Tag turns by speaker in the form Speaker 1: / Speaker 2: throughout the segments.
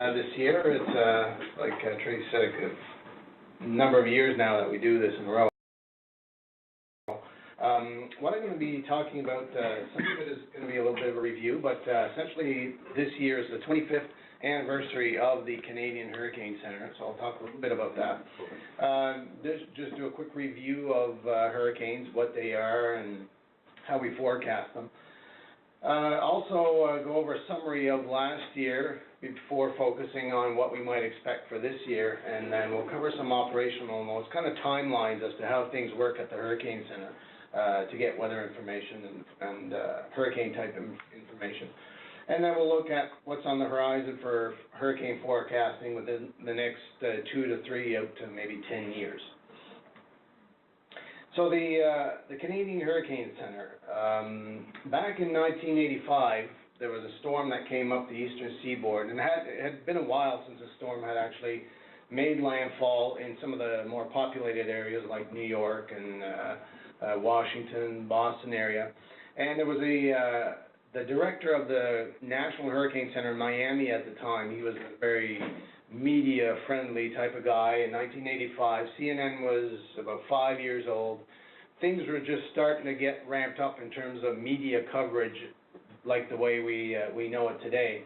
Speaker 1: This year. It's like Tracy said, a number of years now that we do this in a row. What I'm going to be talking about, some of it is going to be a little bit of a review, but essentially this year is the 25th anniversary of the Canadian Hurricane Center, so I'll talk a little bit about that. Just do a quick review of hurricanes, what they are, and how we forecast them. Also go over a summary of last year before focusing on what we might expect for this year, and then we'll cover some operational notes, kind of timelines as to how things work at the Hurricane Center to get weather information and hurricane type information. And then we'll look at what's on the horizon for hurricane forecasting within the next 2 to 3 out to maybe 10 years. So the Canadian Hurricane Center, back in 1985, there was a storm that came up the eastern seaboard, and it had been a while since a storm had actually made landfall in some of the more populated areas like New York and Washington, Boston area. And there was the director of the National Hurricane Center in Miami at the time. He was a very media-friendly type of guy. In 1985, CNN was about 5 years old. Things were just starting to get ramped up in terms of media coverage, like the way we know it today.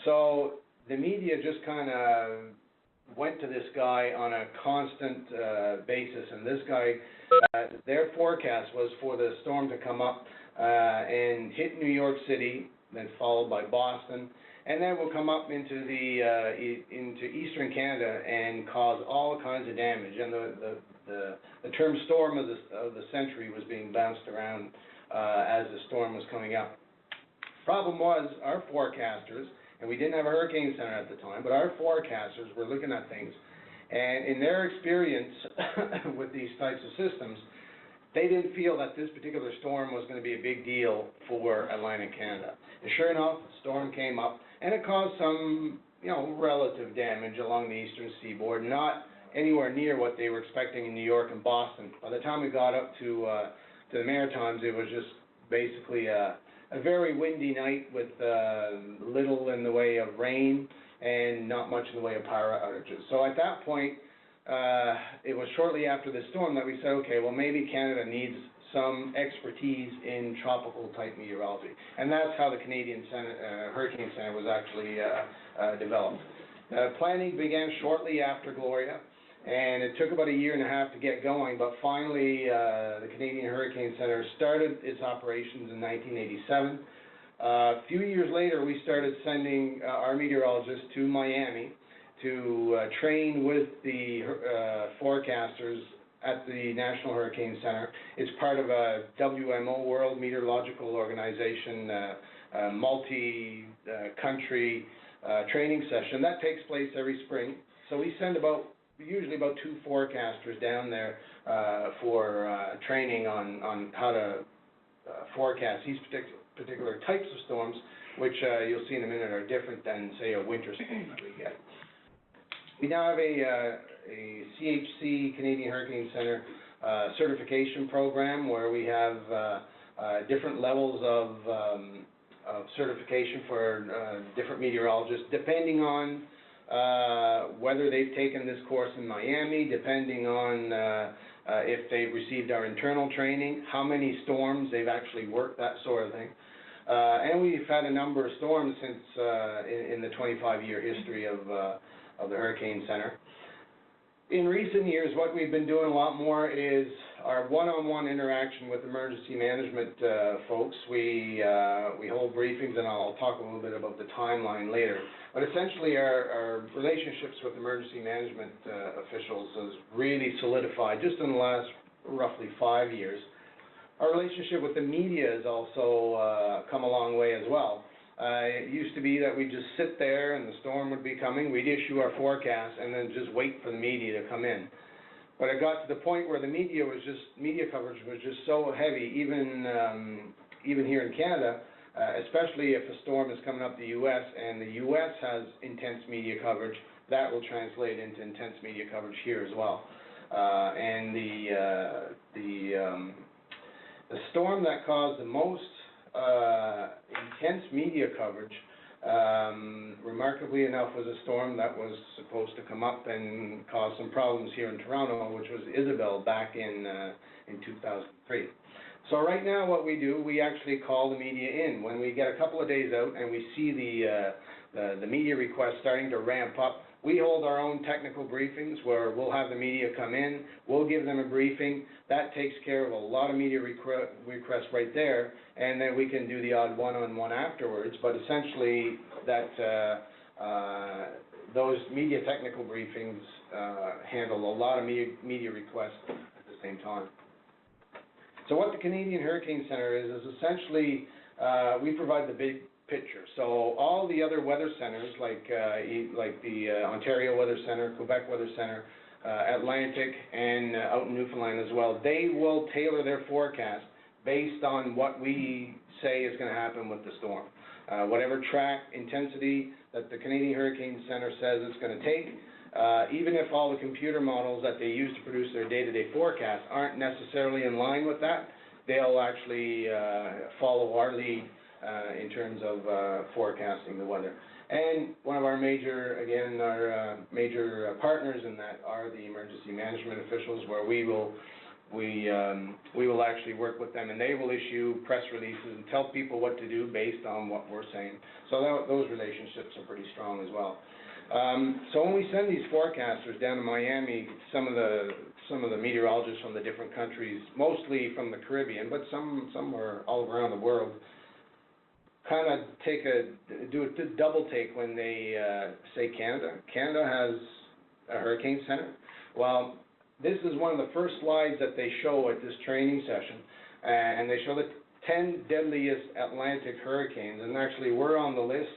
Speaker 1: So the media just kind of went to this guy on a constant basis, and this guy, their forecast was for the storm to come up and hit New York City, then followed by Boston, and then we'll come up into into eastern Canada and cause all kinds of damage. And the term storm of the century was being bounced around as the storm was coming up. Problem was, our forecasters, and we didn't have a hurricane center at the time, but our forecasters were looking at things, and in their experience with these types of systems, they didn't feel that this particular storm was going to be a big deal for Atlantic Canada. And sure enough, the storm came up, and it caused some, relative damage along the eastern seaboard, not anywhere near what they were expecting in New York and Boston. By the time we got up to the Maritimes, it was just basically a very windy night with little in the way of rain and not much in the way of power outages. So at that point, it was shortly after the storm that we said, okay, well, maybe Canada needs some expertise in tropical type meteorology. And that's how the Canadian Hurricane Center was actually developed. Planning began shortly after Gloria, and it took about 1.5 years to get going, but finally the Canadian Hurricane Center started its operations in 1987. A few years later, we started sending our meteorologists to Miami to train with the forecasters at the National Hurricane Center. It's part of a WMO, World Meteorological Organization, multi-country training session. That takes place every spring. So we send usually about 2 forecasters down there for training on how to forecast these particular types of storms, which you'll see in a minute are different than, say, a winter storm that we get. We now have a CHC, Canadian Hurricane Center, certification program where we have different levels of certification for different meteorologists, depending on whether they've taken this course in Miami, depending on if they've received our internal training, how many storms they've actually worked, that sort of thing. And we've had a number of storms since in the 25-year history of the Hurricane Center. In recent years, what we've been doing a lot more is our one-on-one interaction with emergency management folks. We hold briefings, and I'll talk a little bit about the timeline later. But essentially, our relationships with emergency management officials has really solidified just in the last roughly 5 years. Our relationship with the media has also come a long way as well. It used to be that we'd just sit there and the storm would be coming, we'd issue our forecast and then just wait for the media to come in. But it got to the point where the media coverage was just so heavy, even here in Canada, especially if a storm is coming up the U.S. and the U.S. has intense media coverage, that will translate into intense media coverage here as well. And the storm that caused the most intense media coverage remarkably enough, was a storm that was supposed to come up and cause some problems here in Toronto, which was Isabel back in 2003. So right now what we do, we actually call the media in. When we get a couple of days out and we see the media requests starting to ramp up, we hold our own technical briefings where we'll have the media come in, we'll give them a briefing. That takes care of a lot of media requests right there, and then we can do the odd one-on-one afterwards. But essentially, those media technical briefings handle a lot of media requests at the same time. So what the Canadian Hurricane Centre is essentially, we provide the big picture. So all the other weather centers, like the Ontario Weather Centre, Quebec Weather Centre, Atlantic, and out in Newfoundland as well, they will tailor their forecast based on what we say is going to happen with the storm. Whatever track intensity that the Canadian Hurricane Centre says it's going to take, even if all the computer models that they use to produce their day-to-day forecast aren't necessarily in line with that, they'll actually follow our lead in terms of forecasting the weather. And one of our major partners in that are the emergency management officials, where we will actually work with them, and they will issue press releases and tell people what to do based on what we're saying. So those relationships are pretty strong as well. So when we send these forecasters down to Miami, some of the meteorologists from the different countries, mostly from the Caribbean, but some are all around the world, kind of do a double take when they say Canada. Canada has a hurricane center. Well, this is one of the first slides that they show at this training session, and they show the 10 deadliest Atlantic hurricanes, and actually we're on the list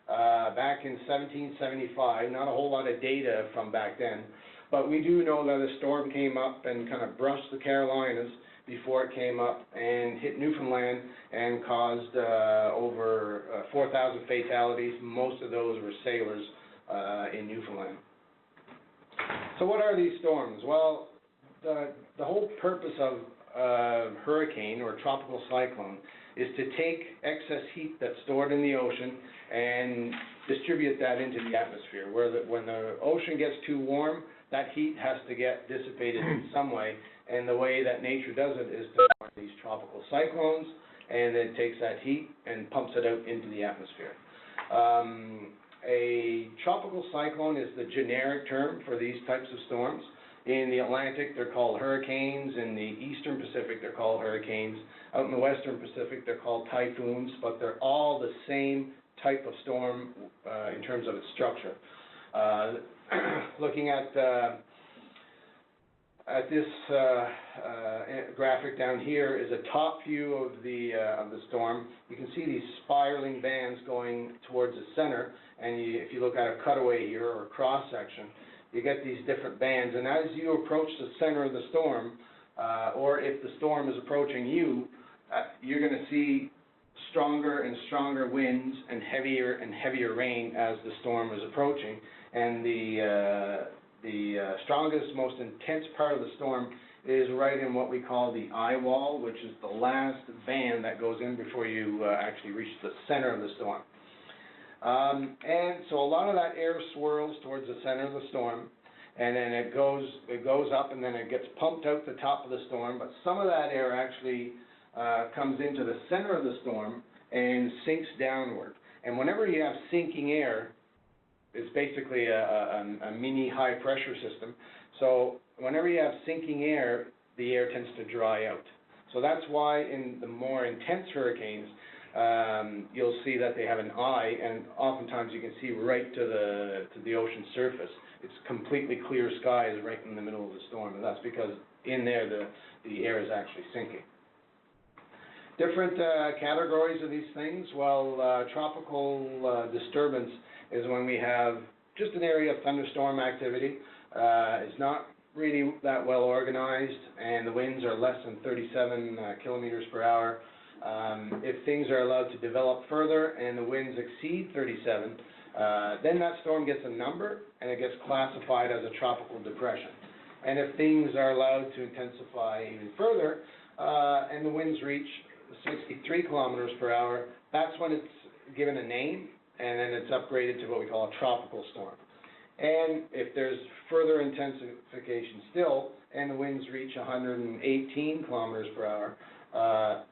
Speaker 1: back in 1775. Not a whole lot of data from back then, but we do know that a storm came up and kind of brushed the Carolinas before it came up and hit Newfoundland and caused over 4,000 fatalities. Most of those were sailors in Newfoundland. So what are these storms? Well, the whole purpose of hurricane or tropical cyclone is to take excess heat that's stored in the ocean and distribute that into the atmosphere. When the ocean gets too warm, that heat has to get dissipated in some way, and the way that nature does it is to form these tropical cyclones, and it takes that heat and pumps it out into the atmosphere. A tropical cyclone is the generic term for these types of storms. In the Atlantic, they're called hurricanes. In the Eastern Pacific, they're called hurricanes. Out in the Western Pacific, they're called typhoons, but they're all the same type of storm in terms of its structure. Looking at this graphic down here is a top view of the storm. You can see these spiraling bands going towards the center, and if you look at a cutaway here or a cross section, you get these different bands. And as you approach the center of the storm, or if the storm is approaching you, you're going to see stronger and stronger winds and heavier rain as the storm is approaching. And the strongest, most intense part of the storm is right in what we call the eye wall, which is the last band that goes in before you actually reach the center of the storm. And so a lot of that air swirls towards the center of the storm, and then it goes up, and then it gets pumped out the top of the storm. But some of that air actually comes into the center of the storm and sinks downward. And whenever you have sinking air, it's basically a mini high pressure system. So whenever you have sinking air, the air tends to dry out. So that's why in the more intense hurricanes, you'll see that they have an eye, and oftentimes you can see right to the ocean surface. It's completely clear skies right in the middle of the storm, and that's because in there the air is actually sinking. Different categories of these things. Well, tropical disturbance is when we have just an area of thunderstorm activity. It's not really that well organized, and the winds are less than 37 kilometers per hour. If things are allowed to develop further and the winds exceed 37, then that storm gets a number and it gets classified as a tropical depression. And if things are allowed to intensify even further and the winds reach 63 kilometers per hour, that's when it's given a name, and then it's upgraded to what we call a tropical storm. And if there's further intensification still, and the winds reach 118 kilometers per hour,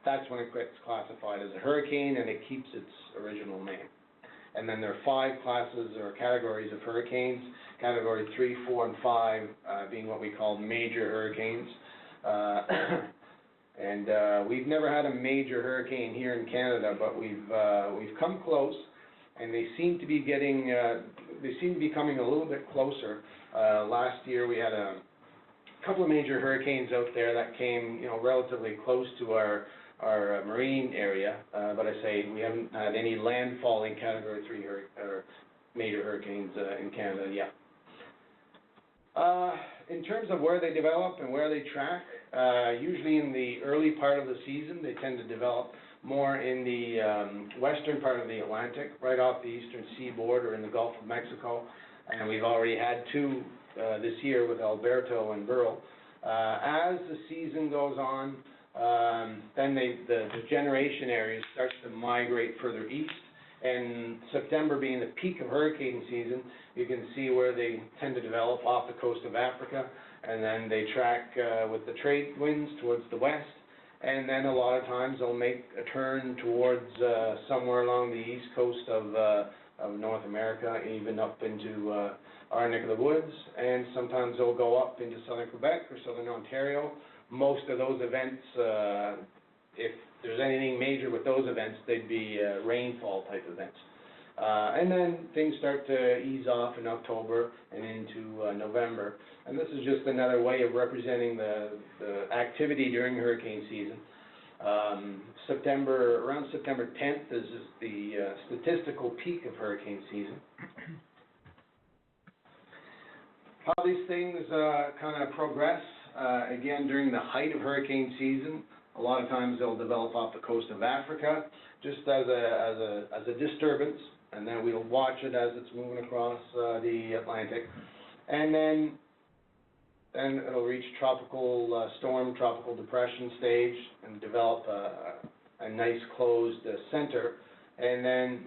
Speaker 1: that's when it gets classified as a hurricane, and it keeps its original name. And then there are 5 classes or categories of hurricanes, category 3, 4, and 5 being what we call major hurricanes. And we've never had a major hurricane here in Canada, but we've come close, and they seem to be getting, they seem to be coming a little bit closer. Last year we had a couple of major hurricanes out there that came, relatively close to our marine area, but I say we haven't had any landfalling category 3 or major hurricanes in Canada yet. In terms of where they develop and where they track, usually in the early part of the season, they tend to develop more in the western part of the Atlantic, right off the eastern seaboard or in the Gulf of Mexico, and we've already had 2 this year with Alberto and Beryl. As the season goes on, then the generation area starts to migrate further east, and September being the peak of hurricane season, you can see where they tend to develop off the coast of Africa, and then they track with the trade winds towards the west, and then a lot of times they'll make a turn towards somewhere along the east coast of North America, even up into our neck of the woods, and sometimes they'll go up into southern Quebec or southern Ontario. Most of those events, if there's anything major with those events, they'd be rainfall type events. And then things start to ease off in October and into November. And this is just another way of representing the activity during hurricane season. Around September 10th is the statistical peak of hurricane season. How these things kind of progress, again, during the height of hurricane season, a lot of times they'll develop off the coast of Africa, just as a disturbance, and then we'll watch it as it's moving across the Atlantic, and then it'll reach tropical storm, tropical depression stage, and develop a nice closed center, and then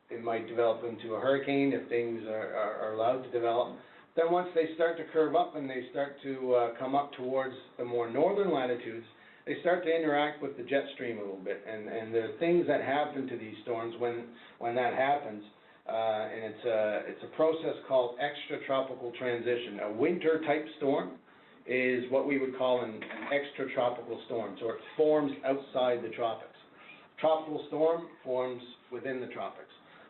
Speaker 1: it might develop into a hurricane if things are allowed to develop. Then once they start to curve up and they start to come up towards the more northern latitudes, they start to interact with the jet stream a little bit. And the things that happen to these storms when that happens, and it's a process called extratropical transition. A winter type storm is what we would call an extratropical storm. So it forms outside the tropics. Tropical storm forms within the tropics.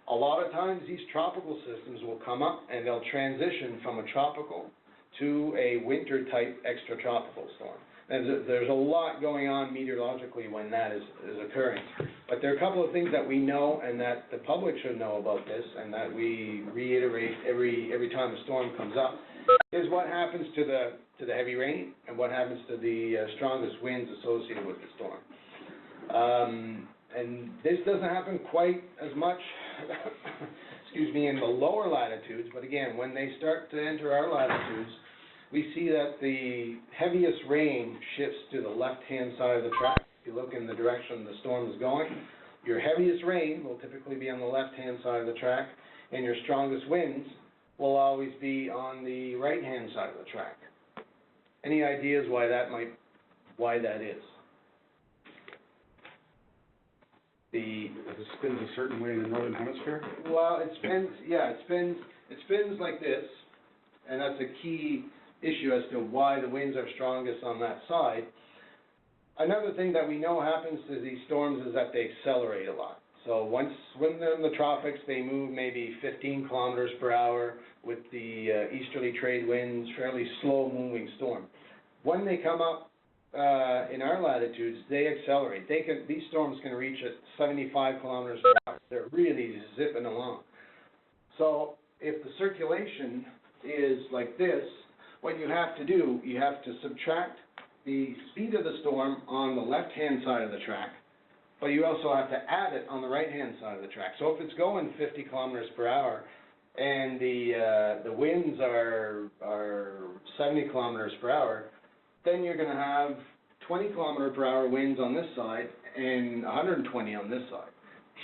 Speaker 1: A lot of times these tropical systems will come up and they'll transition from a tropical to a winter type extratropical storm. And there's a lot going on meteorologically when that is occurring. But there are a couple of things that we know and that the public should know about this, and that we reiterate every time a storm comes up, is what happens to the heavy rain and what happens to the strongest winds associated with the storm. And this doesn't happen quite as much excuse me, in the lower latitudes, but again, when they start to enter our latitudes, we see that the heaviest rain shifts to the left-hand side of the track. If you look in the direction the storm is going, your heaviest rain will typically be on the left-hand side of the track, and your strongest winds will always be on the right-hand side of the track. Any ideas why that is?
Speaker 2: It spins a certain way in the northern hemisphere?
Speaker 1: Well, it spins like this, and that's a key issue as to why the winds are strongest on that side. Another thing that we know happens to these storms is that they accelerate a lot. So when they're in the tropics, they move maybe 15 kilometers per hour with the easterly trade winds, fairly slow moving storm. When they come up in our latitudes, they accelerate. These storms can reach at 75 kilometers per hour. They're really zipping along. So if the circulation is like this, what you have to do, you have to subtract the speed of the storm on the left-hand side of the track, but you also have to add it on the right-hand side of the track. So if it's going 50 kilometers per hour and the winds are 70 kilometers per hour, then you're going to have 20 kilometer per hour winds on this side and 120 on this side.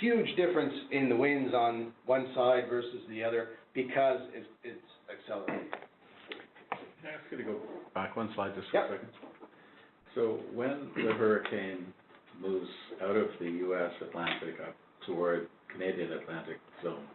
Speaker 1: huge difference in the winds on one side versus the other because it's accelerating.
Speaker 2: Can I ask you to go back one slide just for
Speaker 1: Yep.
Speaker 2: a second? So when the hurricane moves out of the U.S. Atlantic up toward Canadian Atlantic zone,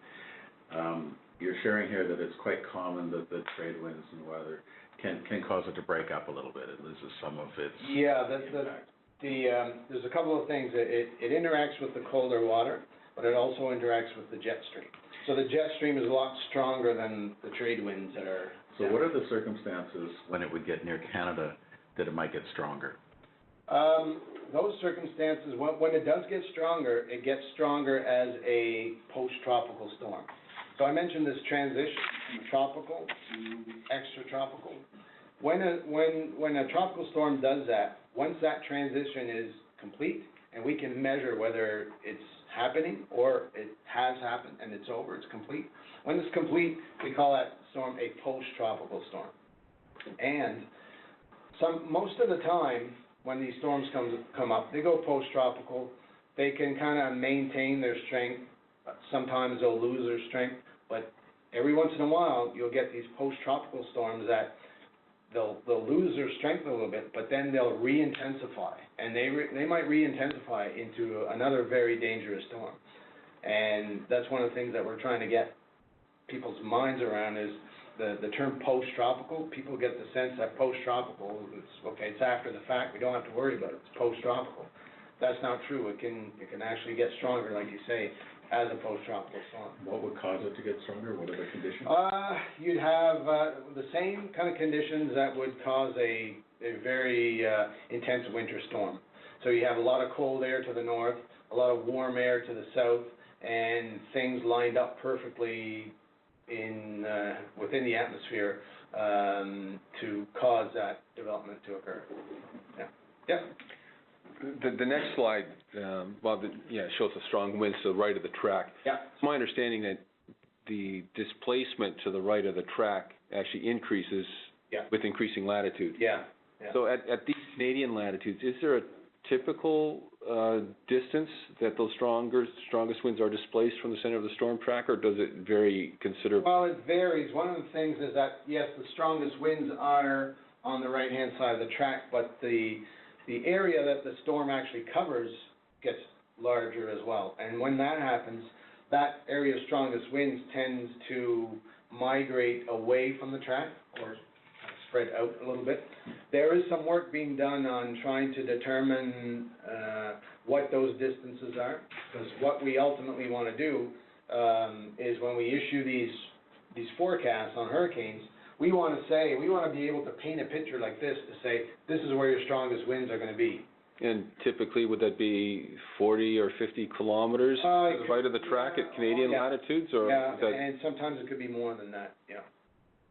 Speaker 2: you're sharing here that it's quite common that the trade winds and weather can cause it to break up a little bit. It loses some of its impact.
Speaker 1: There's a couple of things. It interacts with the colder water, but it also interacts with the jet stream. So the jet stream is a lot stronger than the trade winds that are.
Speaker 2: So what are the circumstances when it would get near Canada that it might get stronger?
Speaker 1: Those circumstances, when it does get stronger, it gets stronger as a post-tropical storm. So I mentioned this transition from tropical to extratropical. When a tropical storm does that, once that transition is complete, and we can measure whether it's happening or it has happened and it's over, it's complete. When it's complete, we call that storm a post-tropical storm. And most of the time, when these storms come up, they go post-tropical. They can kind of maintain their strength. Sometimes they'll lose their strength, but every once in a while, you'll get these post-tropical storms that they'll lose their strength a little bit, but then they'll re-intensify, and they might re-intensify into another very dangerous storm. And that's one of the things that we're trying to get people's minds around is the term post-tropical. People get the sense that post-tropical, it's after the fact, we don't have to worry about it, it's post-tropical. That's not true. It can actually get stronger, like you say, as a post-tropical storm.
Speaker 2: What would cause it to get stronger? What are the conditions?
Speaker 1: You'd have the same kind of conditions that would cause a very intense winter storm. So you have a lot of cold air to the north, a lot of warm air to the south, and things lined up perfectly within the atmosphere to cause that development to occur. Yeah. Yeah.
Speaker 3: The next slide, Bob, shows the strong winds to the right of the track.
Speaker 1: Yeah.
Speaker 3: It's my understanding that the displacement to the right of the track actually increases with increasing latitude.
Speaker 1: Yeah. Yeah.
Speaker 3: So at these Canadian latitudes, is there a typical distance that those strongest winds are displaced from the center of the storm track, or does it vary considerably?
Speaker 1: Well, it varies. One of the things is that, yes, the strongest winds are on the right-hand side of the track, but the area that the storm actually covers gets larger as well. And when that happens, that area's strongest winds tends to migrate away from the track or spread out a little bit. There is some work being done on trying to determine what those distances are, because what we ultimately want to do is when we issue these forecasts on hurricanes, we want to be able to paint a picture like this to say, this is where your strongest winds are going to be.
Speaker 3: And typically, would that be 40 or 50 kilometers to the right of the track at Canadian latitudes? Or
Speaker 1: and sometimes it could be more than that,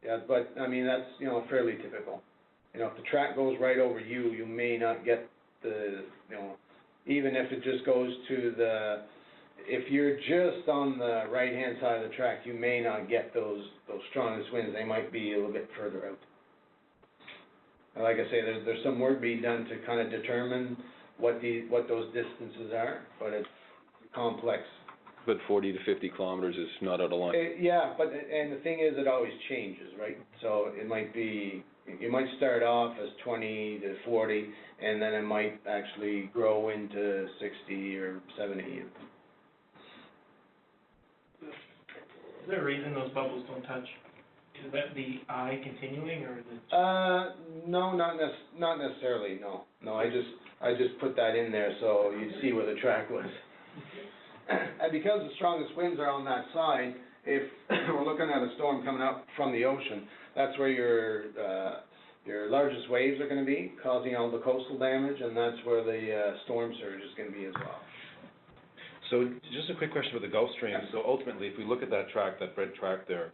Speaker 1: Yeah, but, I mean, that's, fairly typical. If the track goes right over you, you may not get even if it just goes to if you're just on the right-hand side of the track, you may not get those strongest winds. They might be a little bit further out. And like I say, there's some work being done to kind of determine what those distances are, but it's complex.
Speaker 3: But 40 to 50 kilometers is not out of line.
Speaker 1: And the thing is, it always changes, right? So it might be, you might start off as 20 to 40, and then it might actually grow into 60 or 70.
Speaker 4: Is there a reason those bubbles don't touch? Is that the eye continuing, or is it?
Speaker 1: No, not necessarily. No. I just put that in there so you see where the track was. And because the strongest winds are on that side, if we're looking at a storm coming up from the ocean, that's where your largest waves are going to be, causing all the coastal damage, and that's where the storm surge is going to be as well.
Speaker 5: So just a quick question about the Gulf Stream. So ultimately, if we look at that track, that red track there,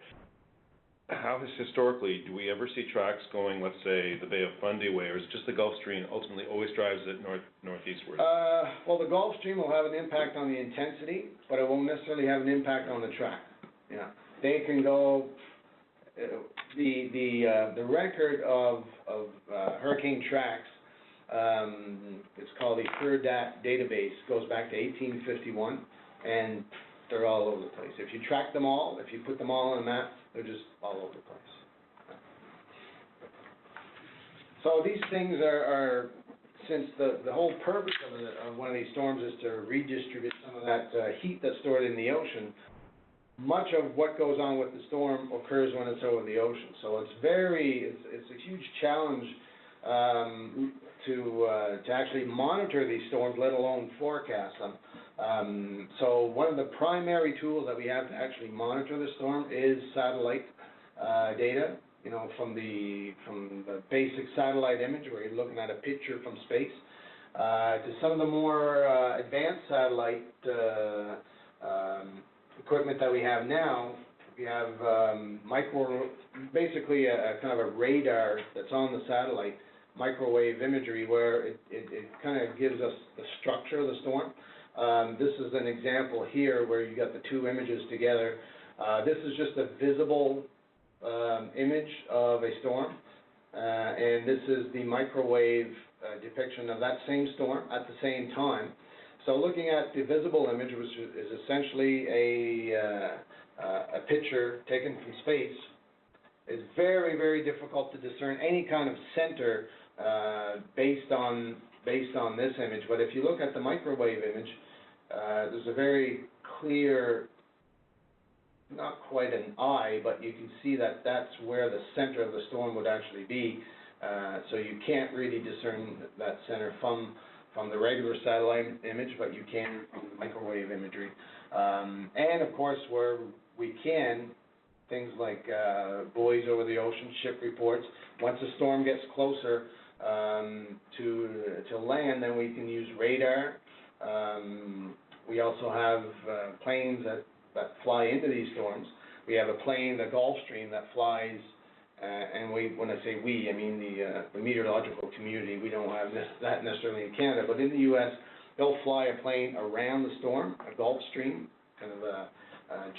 Speaker 5: how historically, do we ever see tracks going, let's say, the Bay of Fundy way, or is it just the Gulf Stream ultimately always drives it northeastward?
Speaker 1: Well, the Gulf Stream will have an impact on the intensity, but it won't necessarily have an impact on the track. They can go, the record of hurricane tracks, it's called the FIRDAT database, goes back to 1851, and they're all over the place. If you track them all, if you put them all on a map, they're just all over the place. So these things are since the whole purpose of one of these storms is to redistribute some of that heat that's stored in the ocean, much of what goes on with the storm occurs when it's over the ocean. So it's a huge challenge to actually monitor these storms, let alone forecast them. So one of the primary tools that we have to actually monitor the storm is satellite data. You know, from the basic satellite image where you're looking at a picture from space, to some of the more advanced satellite equipment that we have now. We have basically a kind of a radar that's on the satellite, microwave imagery, where it kind of gives us the structure of the storm. This is an example here where you got the two images together. This is just a visible image of a storm, and this is the microwave depiction of that same storm at the same time. So looking at the visible image, which is essentially a picture taken from space, it's very, very difficult to discern any kind of center based on this image. But if you look at the microwave image, there's a very clear, not quite an eye, but you can see that that's where the center of the storm would actually be. So you can't really discern that center from the regular satellite image, but you can from the microwave imagery. And of course, where we can, things like buoys over the ocean, ship reports. Once a storm gets closer to land, then we can use radar. We also have planes that fly into these storms. We have a plane, the Gulfstream, that flies, and when I say we, I mean the meteorological community. We don't have that necessarily in Canada, but in the U.S., they'll fly a plane around the storm, a Gulfstream, kind of a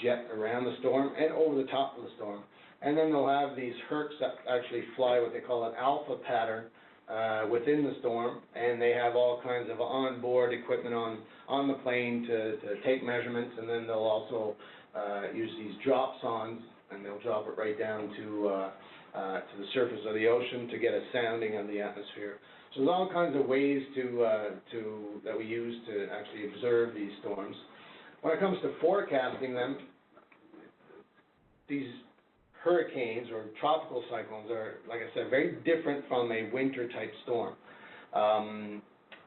Speaker 1: jet around the storm and over the top of the storm. And then they'll have these hercs that actually fly what they call an alpha pattern within the storm, and they have all kinds of onboard equipment on the plane to take measurements, and then they'll also use these drop sondes, and they'll drop it right down to the surface of the ocean to get a sounding of the atmosphere. So there's all kinds of ways that we use to actually observe these storms. When it comes to forecasting them, these hurricanes or tropical cyclones are, like I said, very different from a winter-type storm.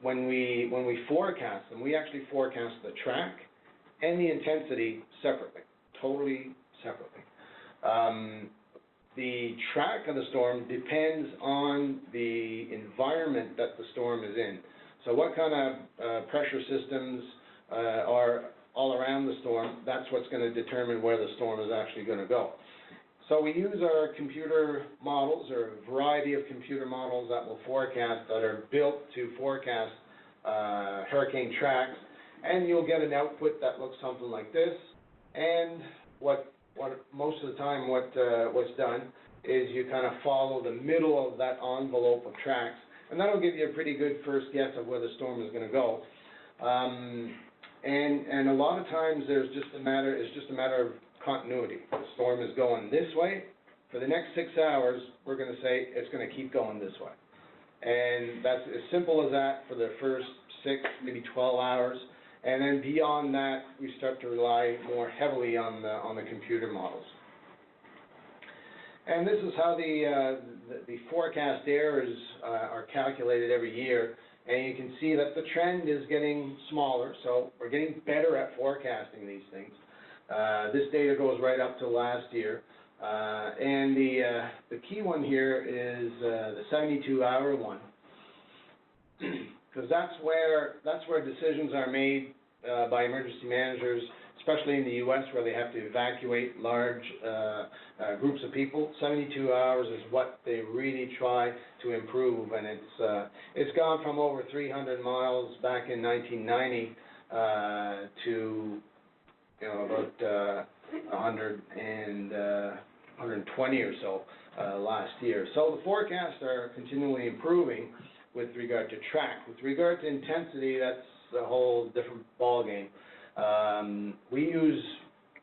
Speaker 1: When we forecast them, we actually forecast the track and the intensity separately, totally separately. The track of the storm depends on the environment that the storm is in. So what kind of pressure systems are all around the storm, that's what's going to determine where the storm is actually going to go. So we use our computer models, or a variety of computer models that will forecast, that are built to forecast hurricane tracks, and you'll get an output that looks something like this. And what most of the time what's done is you kind of follow the middle of that envelope of tracks, and that'll give you a pretty good first guess of where the storm is going to go. And a lot of times it's just a matter of continuity. The storm is going this way. For the next 6 hours, we're going to say it's going to keep going this way. And that's as simple as that for the first 6, maybe 12 hours. And then beyond that, we start to rely more heavily on the computer models. And this is how the forecast errors are calculated every year. And you can see that the trend is getting smaller, so we're getting better at forecasting these things. This data goes right up to last year. And the key one here is the 72-hour one, because that's where decisions are made by emergency managers, especially in the U.S., where they have to evacuate large groups of people. 72 hours is what they really try to improve, and it's gone from over 300 miles back in 1990 to about 120 or so last year. So the forecasts are continually improving with regard to track. With regard to intensity, that's a whole different ballgame. We use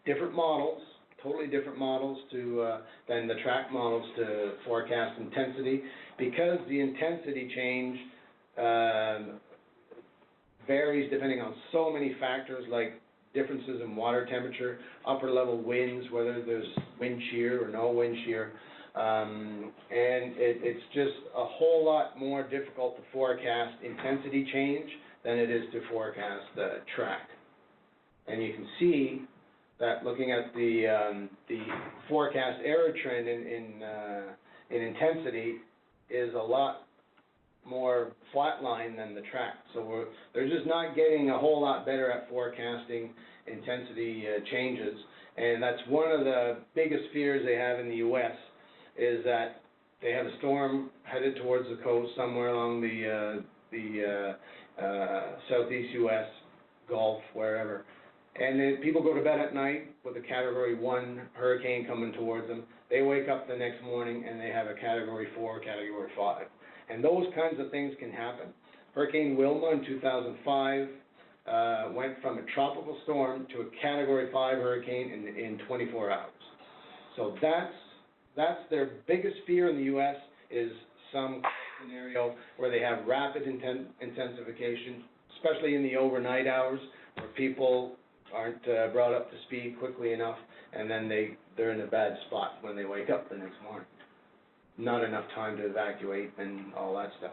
Speaker 1: different models, totally different models than the track models to forecast intensity, because the intensity change varies depending on so many factors like differences in water temperature, upper level winds, whether there's wind shear or no wind shear. And it's just a whole lot more difficult to forecast intensity change than it is to forecast track. And you can see that looking at the forecast error trend in intensity is a lot more flatline than the track. So they're just not getting a whole lot better at forecasting intensity changes. And that's one of the biggest fears they have in the U.S. is that they have a storm headed towards the coast somewhere along the southeast U.S., Gulf, wherever. And then people go to bed at night with a Category 1 hurricane coming towards them. They wake up the next morning and they have a Category 4, Category 5. And those kinds of things can happen. Hurricane Wilma in 2005 went from a tropical storm to a Category 5 hurricane in 24 hours. So that's their biggest fear in the U.S. is some scenario where they have rapid intensification, especially in the overnight hours where people aren't brought up to speed quickly enough, and then they're in a bad spot when they wake up the next morning. Not enough time to evacuate and all that stuff.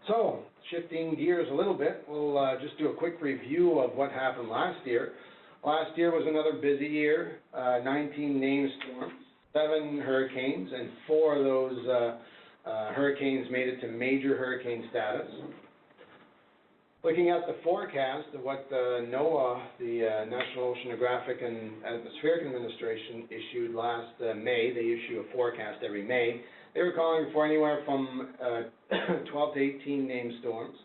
Speaker 1: So, shifting gears a little bit, we'll just do a quick review of what happened last year. Last year was another busy year, 19 named storms, 7 hurricanes, and 4 of those hurricanes made it to major hurricane status. Looking at the forecast of what NOAA, the National Oceanographic and Atmospheric Administration, issued last May, they issue a forecast every May. They were calling for anywhere from 12 to 18 named storms,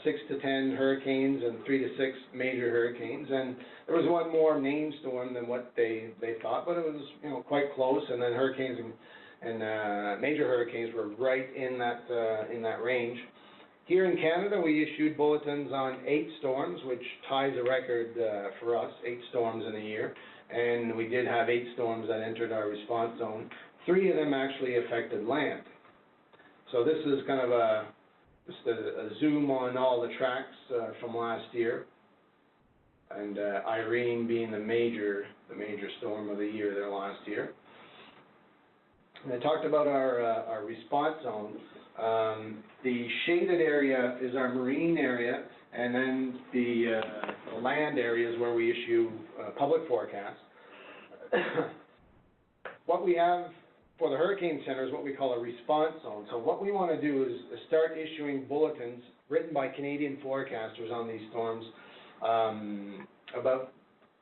Speaker 1: 6 to 10 hurricanes, and 3 to 6 major hurricanes. And there was one more named storm than what they thought, but it was quite close. And then hurricanes and major hurricanes were right in that range. Here in Canada, we issued bulletins on 8 storms, which ties a record for us, 8 storms in a year. And we did have 8 storms that entered our response zone. 3 of them actually affected land. So this is kind of just a zoom on all the tracks from last year. And Irene being the major storm of the year there last year. And I talked about our response zone. The shaded area is our marine area, and then the land areas where we issue public forecasts. What we have for the Hurricane Center is what we call a response zone. So what we want to do is start issuing bulletins written by Canadian forecasters on these storms about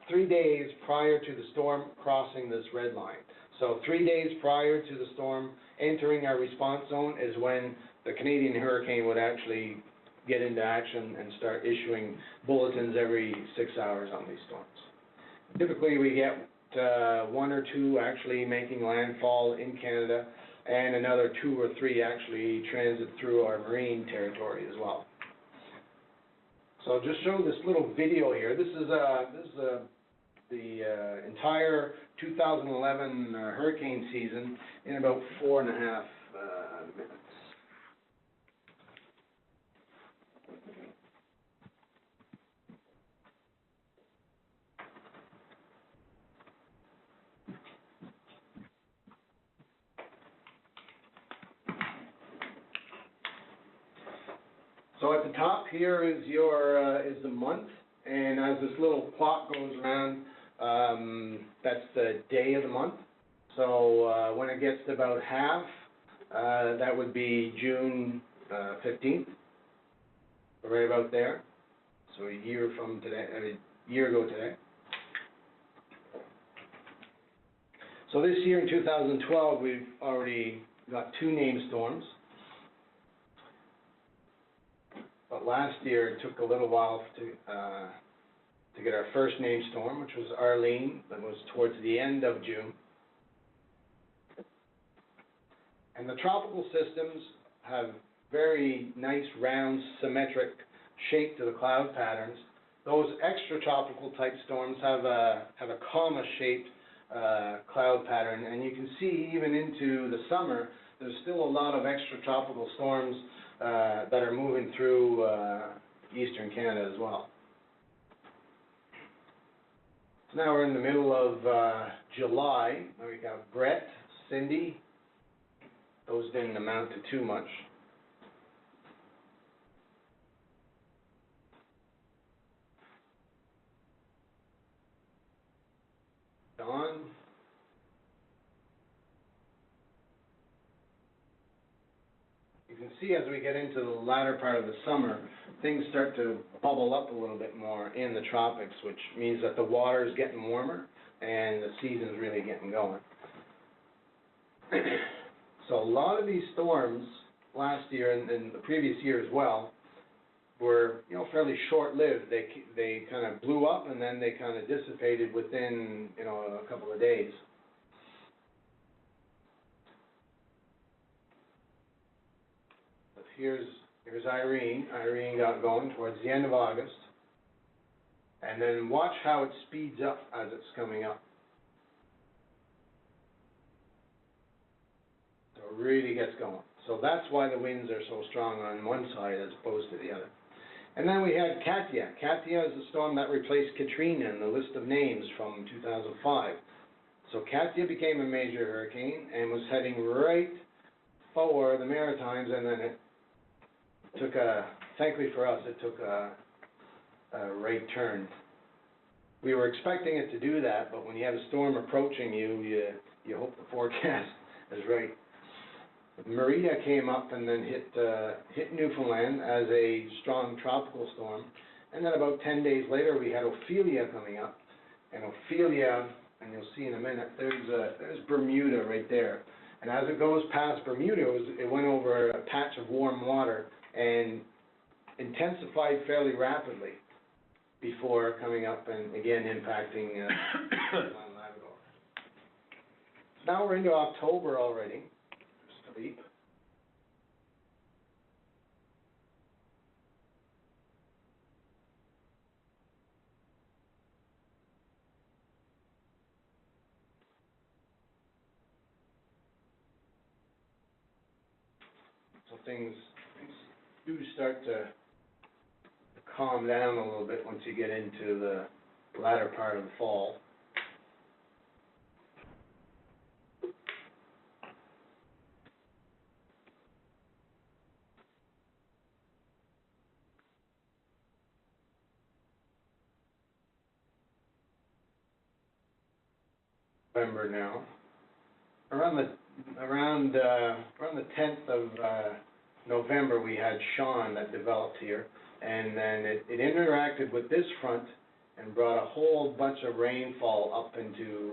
Speaker 1: 3 days prior to the storm crossing this red line. So 3 days prior to the storm entering our response zone is when the Canadian hurricane would actually get into action and start issuing bulletins every 6 hours on these storms. Typically we get 1 or 2 actually making landfall in Canada, and another 2 or 3 actually transit through our marine territory as well. So I'll just show this little video here. This is the entire 2011 hurricane season in about 4.5 minutes. So at the top here is is the month, and as this little clock goes around, that's the day of the month. So when it gets to about half, that would be June 15th, right about there. So a year from today, a year ago today. So this year in 2012, we've already got 2 named storms. But last year, it took a little while to get our first named storm, which was Arlene. That was towards the end of June. And the tropical systems have very nice, round, symmetric shape to the cloud patterns. those extratropical type storms have a comma-shaped cloud pattern, and you can see even into the summer, there's still a lot of extratropical storms that are moving through eastern Canada as well. So now we're in the middle of July. We got Brett, Cindy. Those didn't amount to too much. Dawn. You can see as we get into the latter part of the summer, things start to bubble up a little bit more in the tropics, which means that the water is getting warmer and the season's really getting going. So a lot of these storms last year and the previous year as well were, you know, fairly short-lived. They kind of blew up and then they kind of dissipated within, you know, a couple of days. But here's Irene. Irene got going towards the end of August. And then watch how it speeds up as it's coming up. So it really gets going. So that's why the winds are so strong on one side as opposed to the other. And then we had Katia. Katia is the storm that replaced Katrina in the list of names from 2005. So Katia became a major hurricane and was heading right for the Maritimes, and then it took thankfully for us, it took a right turn. We were expecting it to do that, but when you have a storm approaching you, you hope the forecast is right. Maria came up and then hit Newfoundland as a strong tropical storm, and then about 10 days later we had Ophelia coming up, and Ophelia, and you'll see in a minute, there's Bermuda right there, and as it goes past Bermuda, it went over a patch of warm water and intensified fairly rapidly before coming up and again impacting Newfoundland Labrador. Now we're into October already. Sleep. So things do start to calm down a little bit once you get into the latter part of the fall. November now. Around the 10th of November, we had Sean that developed here, and then it interacted with this front and brought a whole bunch of rainfall up into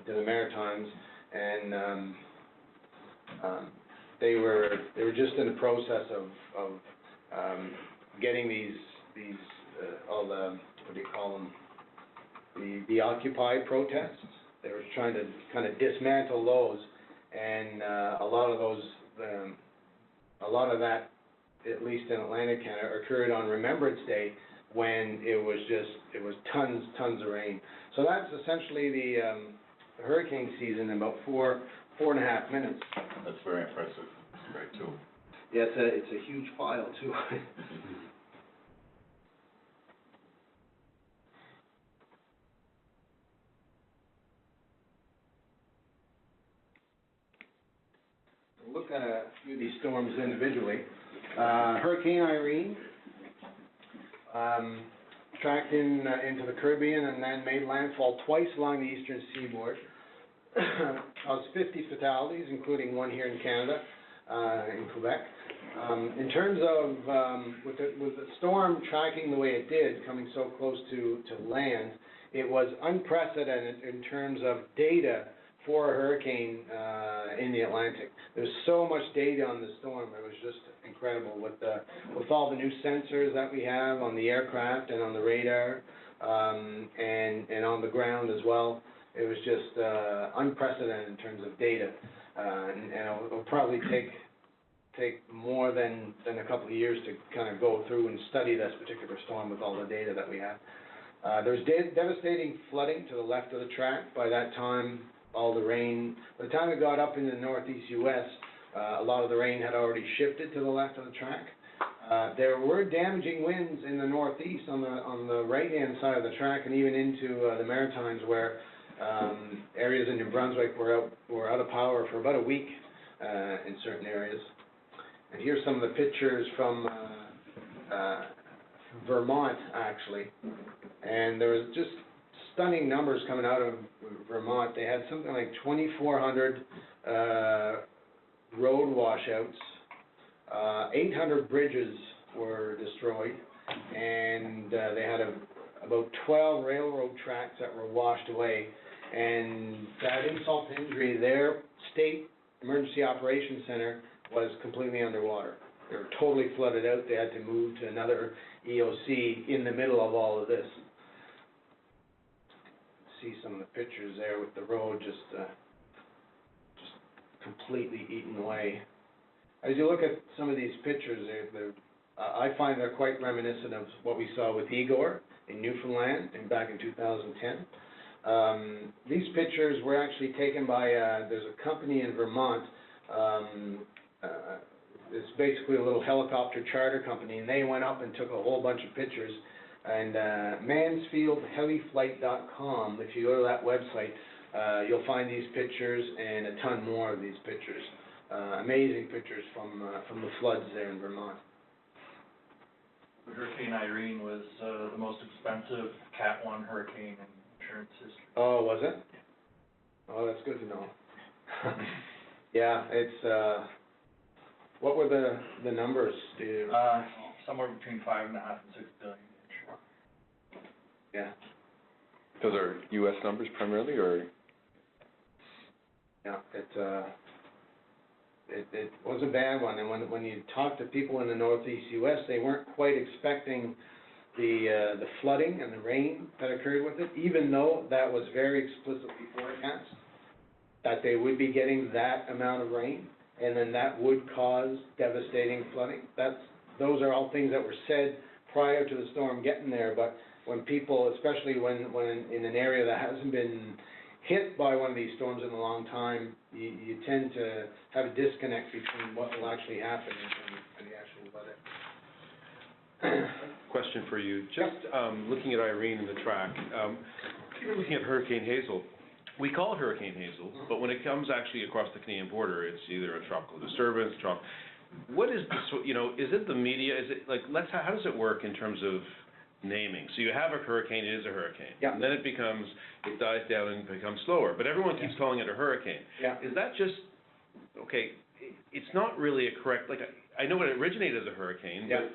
Speaker 1: the Maritimes, and they were just in the process of getting these all the, what do you call them, the Occupy protests. They were trying to kind of dismantle those, and a lot of that, at least in Atlantic Canada, occurred on Remembrance Day when it was tons of rain. So that's essentially the hurricane season in about four and a half minutes.
Speaker 2: That's very impressive. Great tool.
Speaker 1: Yeah, it's a huge file too. Look at a few of these storms individually. Hurricane Irene tracked into the Caribbean and then made landfall twice along the eastern seaboard. Caused 50 fatalities, including one here in Canada, in Quebec. In terms of with the storm tracking the way it did, coming so close to land, it was unprecedented in terms of data for a hurricane in the Atlantic. There's so much data on the storm. It was just incredible with all the new sensors that we have on the aircraft and on the radar and on the ground as well. It was just unprecedented in terms of data, and it'll probably take take more than a couple of years to kind of go through and study this particular storm with all the data that we have. There was devastating flooding to the left of the track. By that time, all the rain, by the time it got up into the northeast U.S., a lot of the rain had already shifted to the left of the track. There were damaging winds in the northeast on the right-hand side of the track, and even into the Maritimes, where areas in New Brunswick were out of power for about a week in certain areas. And here's some of the pictures from Vermont, actually. And there was just stunning numbers coming out of Vermont. They had something like 2,400 road washouts. 800 bridges were destroyed, and they had about 12 railroad tracks that were washed away. And that insult to injury, their state emergency operations center was completely underwater. They were totally flooded out. They had to move to another EOC in the middle of all of this. See some of the pictures there with the road just completely eaten away. As you look at some of these pictures, I find they're quite reminiscent of what we saw with Igor in Newfoundland back in 2010. These pictures were actually taken by, there's a company in Vermont, it's basically a little helicopter charter company, and they went up and took a whole bunch of pictures. And mansfieldheliflight.com, if you go to that website, you'll find these pictures and a ton more of these pictures. Amazing pictures from the floods there in Vermont.
Speaker 6: Hurricane Irene was the most expensive Cat 1 hurricane in insurance history.
Speaker 1: Oh, was it? Oh, that's good to know. Yeah, it's, what were the numbers?
Speaker 6: Somewhere between 5.5 and 6 billion.
Speaker 1: Yeah.
Speaker 3: Those are U.S. numbers primarily, or?
Speaker 1: Yeah, it was a bad one, and when you talk to people in the northeast U.S., they weren't quite expecting the flooding and the rain that occurred with it, even though that was very explicitly forecast, that they would be getting that amount of rain, and then that would cause devastating flooding. Those are all things that were said prior to the storm getting there, but when people, especially when in an area that hasn't been hit by one of these storms in a long time, you tend to have a disconnect between what will actually happen and the actual weather.
Speaker 5: Question for you, just looking at Irene and the track, you're looking at Hurricane Hazel. We call it Hurricane Hazel, but when it comes actually across the Canadian border, it's either a tropical disturbance, what is this, is it the media, is it like, how does it work in terms of naming? So you have a hurricane, it is a hurricane.
Speaker 1: Yeah.
Speaker 5: And then it dies down and becomes slower, but everyone keeps calling it a hurricane.
Speaker 1: Yeah.
Speaker 5: Is that just, okay, it's not really a correct, like, I know it originated as a hurricane,
Speaker 1: Yeah.
Speaker 5: but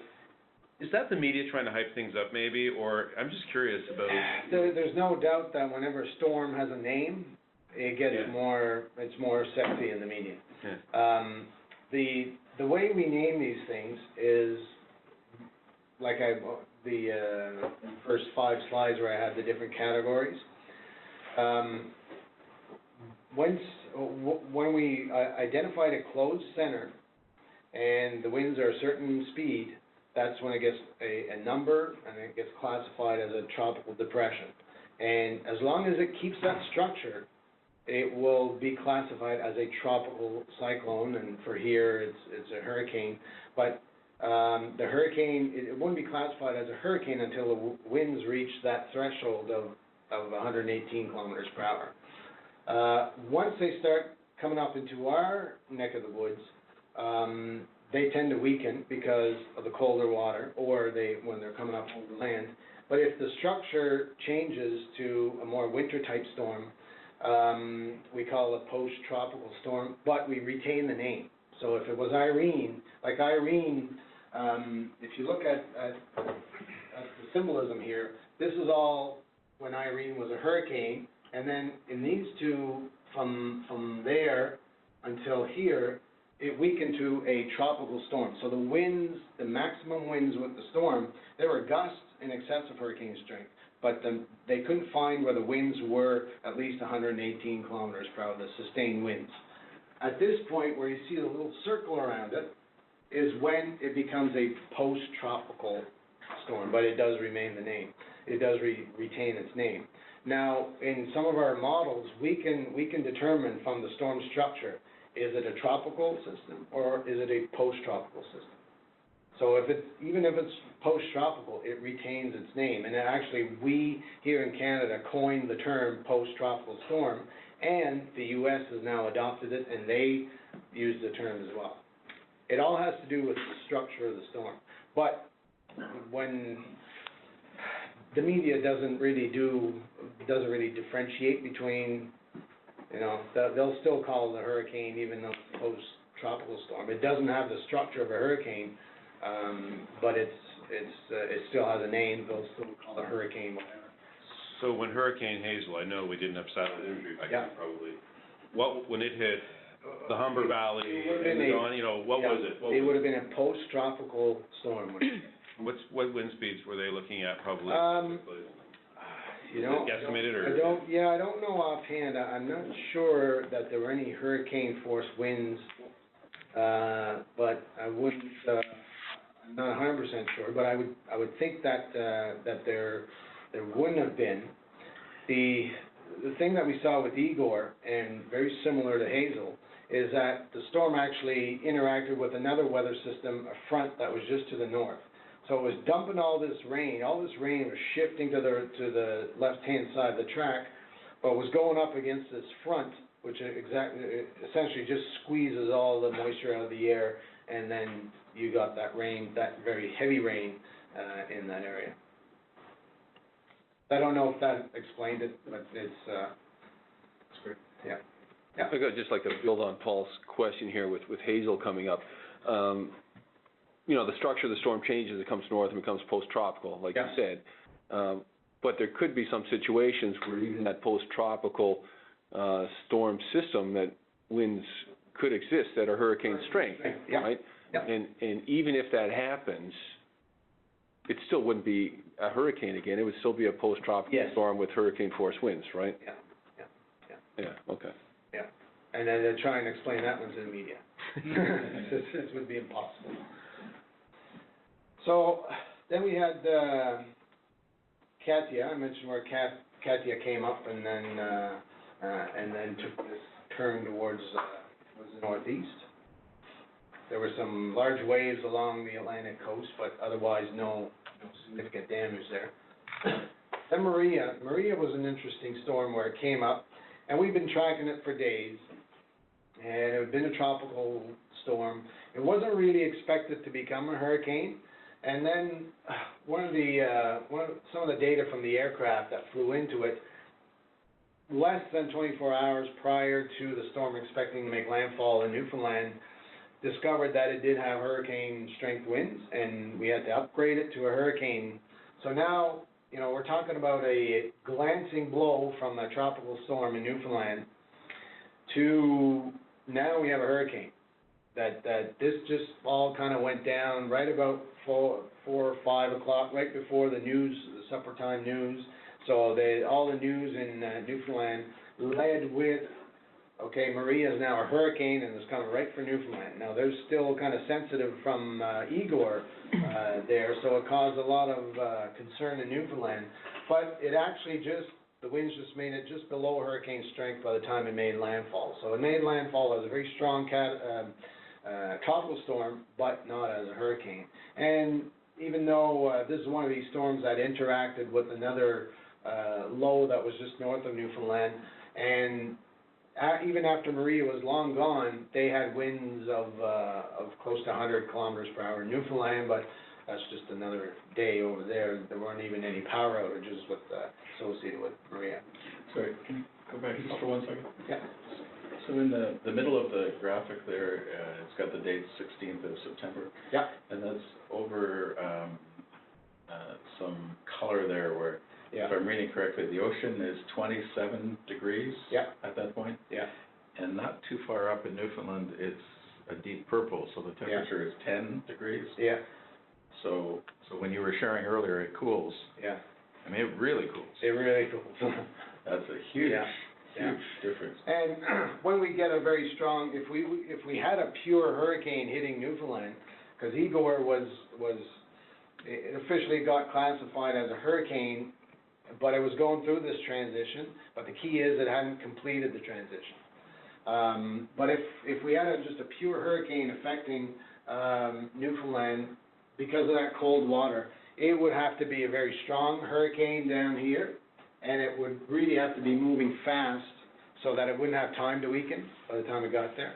Speaker 5: is that the media trying to hype things up maybe, or I'm just curious about...
Speaker 1: There's no doubt that whenever a storm has a name, it gets it's more sexy in the media.
Speaker 5: Yeah.
Speaker 1: The way we name these things is, like the first 5 slides where I had the different categories. When we identified a closed center and the winds are a certain speed, that's when it gets a number and it gets classified as a tropical depression. And as long as it keeps that structure, it will be classified as a tropical cyclone, and for here it's a hurricane. But the hurricane, it wouldn't be classified as a hurricane until the winds reach that threshold of 118 kilometers per hour. Once they start coming up into our neck of the woods, they tend to weaken because of the colder water, or when they're coming up over land. But if the structure changes to a more winter-type storm, we call it a post-tropical storm, but we retain the name. So if it was Irene, like Irene, if you look at the symbolism here, this is all when Irene was a hurricane, and then in these two, from there until here, it weakened to a tropical storm. So the winds, the maximum winds with the storm, there were gusts in excess of hurricane strength, but they couldn't find where the winds were at least 118 kilometers per hour, the sustained winds. At this point where you see the little circle around it, is when it becomes a post-tropical storm, but it does remain the name. It does retain its name. Now, in some of our models, we can determine from the storm structure, is it a tropical system or is it a post-tropical system? So even if it's post-tropical, it retains its name. And actually, we here in Canada coined the term post-tropical storm, and the U.S. has now adopted it, and they use the term as well. It all has to do with the structure of the storm. But when the media doesn't really differentiate between, they'll still call it a hurricane even though it's a post-tropical storm. It doesn't have the structure of a hurricane, but it still has a name. They'll still call it a hurricane, whatever.
Speaker 5: So when Hurricane Hazel, I know we didn't have satellite imagery back then probably, when it hit the Humber Valley, and what was it?
Speaker 1: It would have been a post-tropical storm.
Speaker 5: What wind speeds were they looking at probably? Guesstimated or?
Speaker 1: I don't know offhand. I'm not sure that there were any hurricane force winds, but I wouldn't, I'm not 100% sure, but I would think that there wouldn't have been. The thing that we saw with Igor, and very similar to Hazel, is that the storm actually interacted with another weather system, a front that was just to the north. So it was dumping all this rain was shifting to the left-hand side of the track, but was going up against this front, which essentially just squeezes all the moisture out of the air, and then you got that rain, that very heavy rain in that area. I don't know if that explained it, but it's great. Yeah.
Speaker 3: Yeah. I'd just like to build on Paul's question here with Hazel coming up. The structure of the storm changes, it comes north and becomes post-tropical, like you said. But there could be some situations where even that post-tropical storm system, that winds could exist that are hurricane strength, right? Yeah. And even if that happens, it still wouldn't be a hurricane again. It would still be a post-tropical storm with hurricane force winds, right? Yeah, okay.
Speaker 1: Yeah, and then they're trying to explain that one to the media. This would be impossible. So then we had Katia. I mentioned where Katia came up and then took this turn towards the northeast. There were some large waves along the Atlantic coast, but otherwise no significant damage there. Then Maria was an interesting storm where it came up, and we've been tracking it for days. And it had been a tropical storm. It wasn't really expected to become a hurricane. And then some of the data from the aircraft that flew into it, less than 24 hours prior to the storm expecting to make landfall in Newfoundland, discovered that it did have hurricane strength winds, and we had to upgrade it to a hurricane. So now, we're talking about a glancing blow from a tropical storm in Newfoundland to now we have a hurricane. That this just all kind of went down right about 4 or 5 o'clock, right before the news, the supper time news. So all the news in Newfoundland led with, okay, Maria is now a hurricane and it's coming right for Newfoundland. Now they're still kind of sensitive from Igor there, so it caused a lot of concern in Newfoundland. But it actually the winds just made it just below hurricane strength by the time it made landfall. So it made landfall as a very strong tropical storm, but not as a hurricane. And even though this is one of these storms that interacted with another low that was just north of Newfoundland, and even after Maria was long gone, they had winds of close to 100 kilometers per hour in Newfoundland, but that's just another day over there. There weren't even any power outages associated with Maria.
Speaker 2: Sorry, can you go back just for 1 second?
Speaker 1: Yeah.
Speaker 2: So in the middle of the graphic there, it's got the date 16th of September.
Speaker 1: Yeah.
Speaker 2: And that's over some color there where, if I'm reading correctly, the ocean is 27 degrees at that point.
Speaker 1: Yeah.
Speaker 2: And not too far up in Newfoundland, it's a deep purple, so the temperature is 10 degrees.
Speaker 1: Yeah.
Speaker 2: So when you were sharing earlier, it cools.
Speaker 1: Yeah.
Speaker 2: I mean, it really cools.
Speaker 1: It really cools.
Speaker 2: That's a huge difference.
Speaker 1: And when we get a very strong, if we had a pure hurricane hitting Newfoundland, because Igor it officially got classified as a hurricane, but it was going through this transition, but the key is it hadn't completed the transition. But if we had just a pure hurricane affecting Newfoundland, because of that cold water, it would have to be a very strong hurricane down here, and it would really have to be moving fast so that it wouldn't have time to weaken by the time it got there.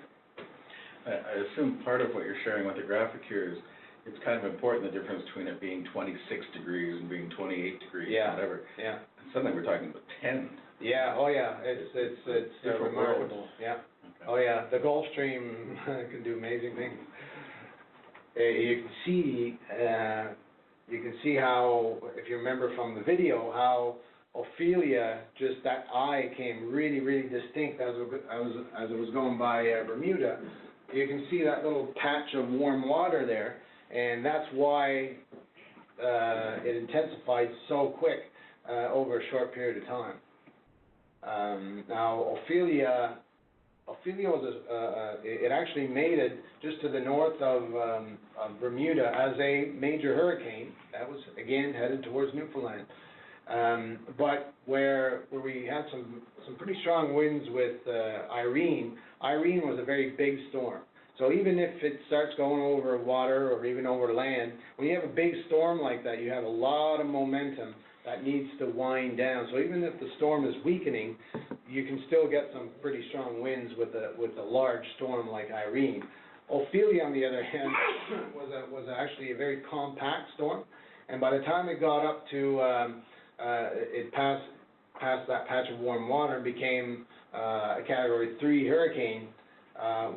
Speaker 2: I assume part of what you're sharing with the graphic here is it's kind of important, the difference between it being 26 degrees and being 28 degrees, whatever.
Speaker 1: Yeah.
Speaker 2: Suddenly we're talking about 10.
Speaker 1: Yeah, oh yeah, it's
Speaker 2: Different
Speaker 1: remarkable,
Speaker 2: worlds.
Speaker 1: yeah.
Speaker 2: Okay.
Speaker 1: Oh yeah, the Gulf Stream can do amazing things. You can see how, if you remember from the video, how Ophelia, just that eye came really, really distinct as it was going by Bermuda. You can see that little patch of warm water there, and that's why it intensified so quick over a short period of time. Now, Ophelia was it actually made it just to the north of Bermuda as a major hurricane. That was, again, headed towards Newfoundland. But where we had some pretty strong winds with Irene was a very big storm. So even if it starts going over water or even over land, when you have a big storm like that, you have a lot of momentum that needs to wind down. So even if the storm is weakening, you can still get some pretty strong winds with a large storm like Irene. Ophelia, on the other hand, was actually a very compact storm, and by the time it got up to it passed that patch of warm water and became a Category 3 hurricane.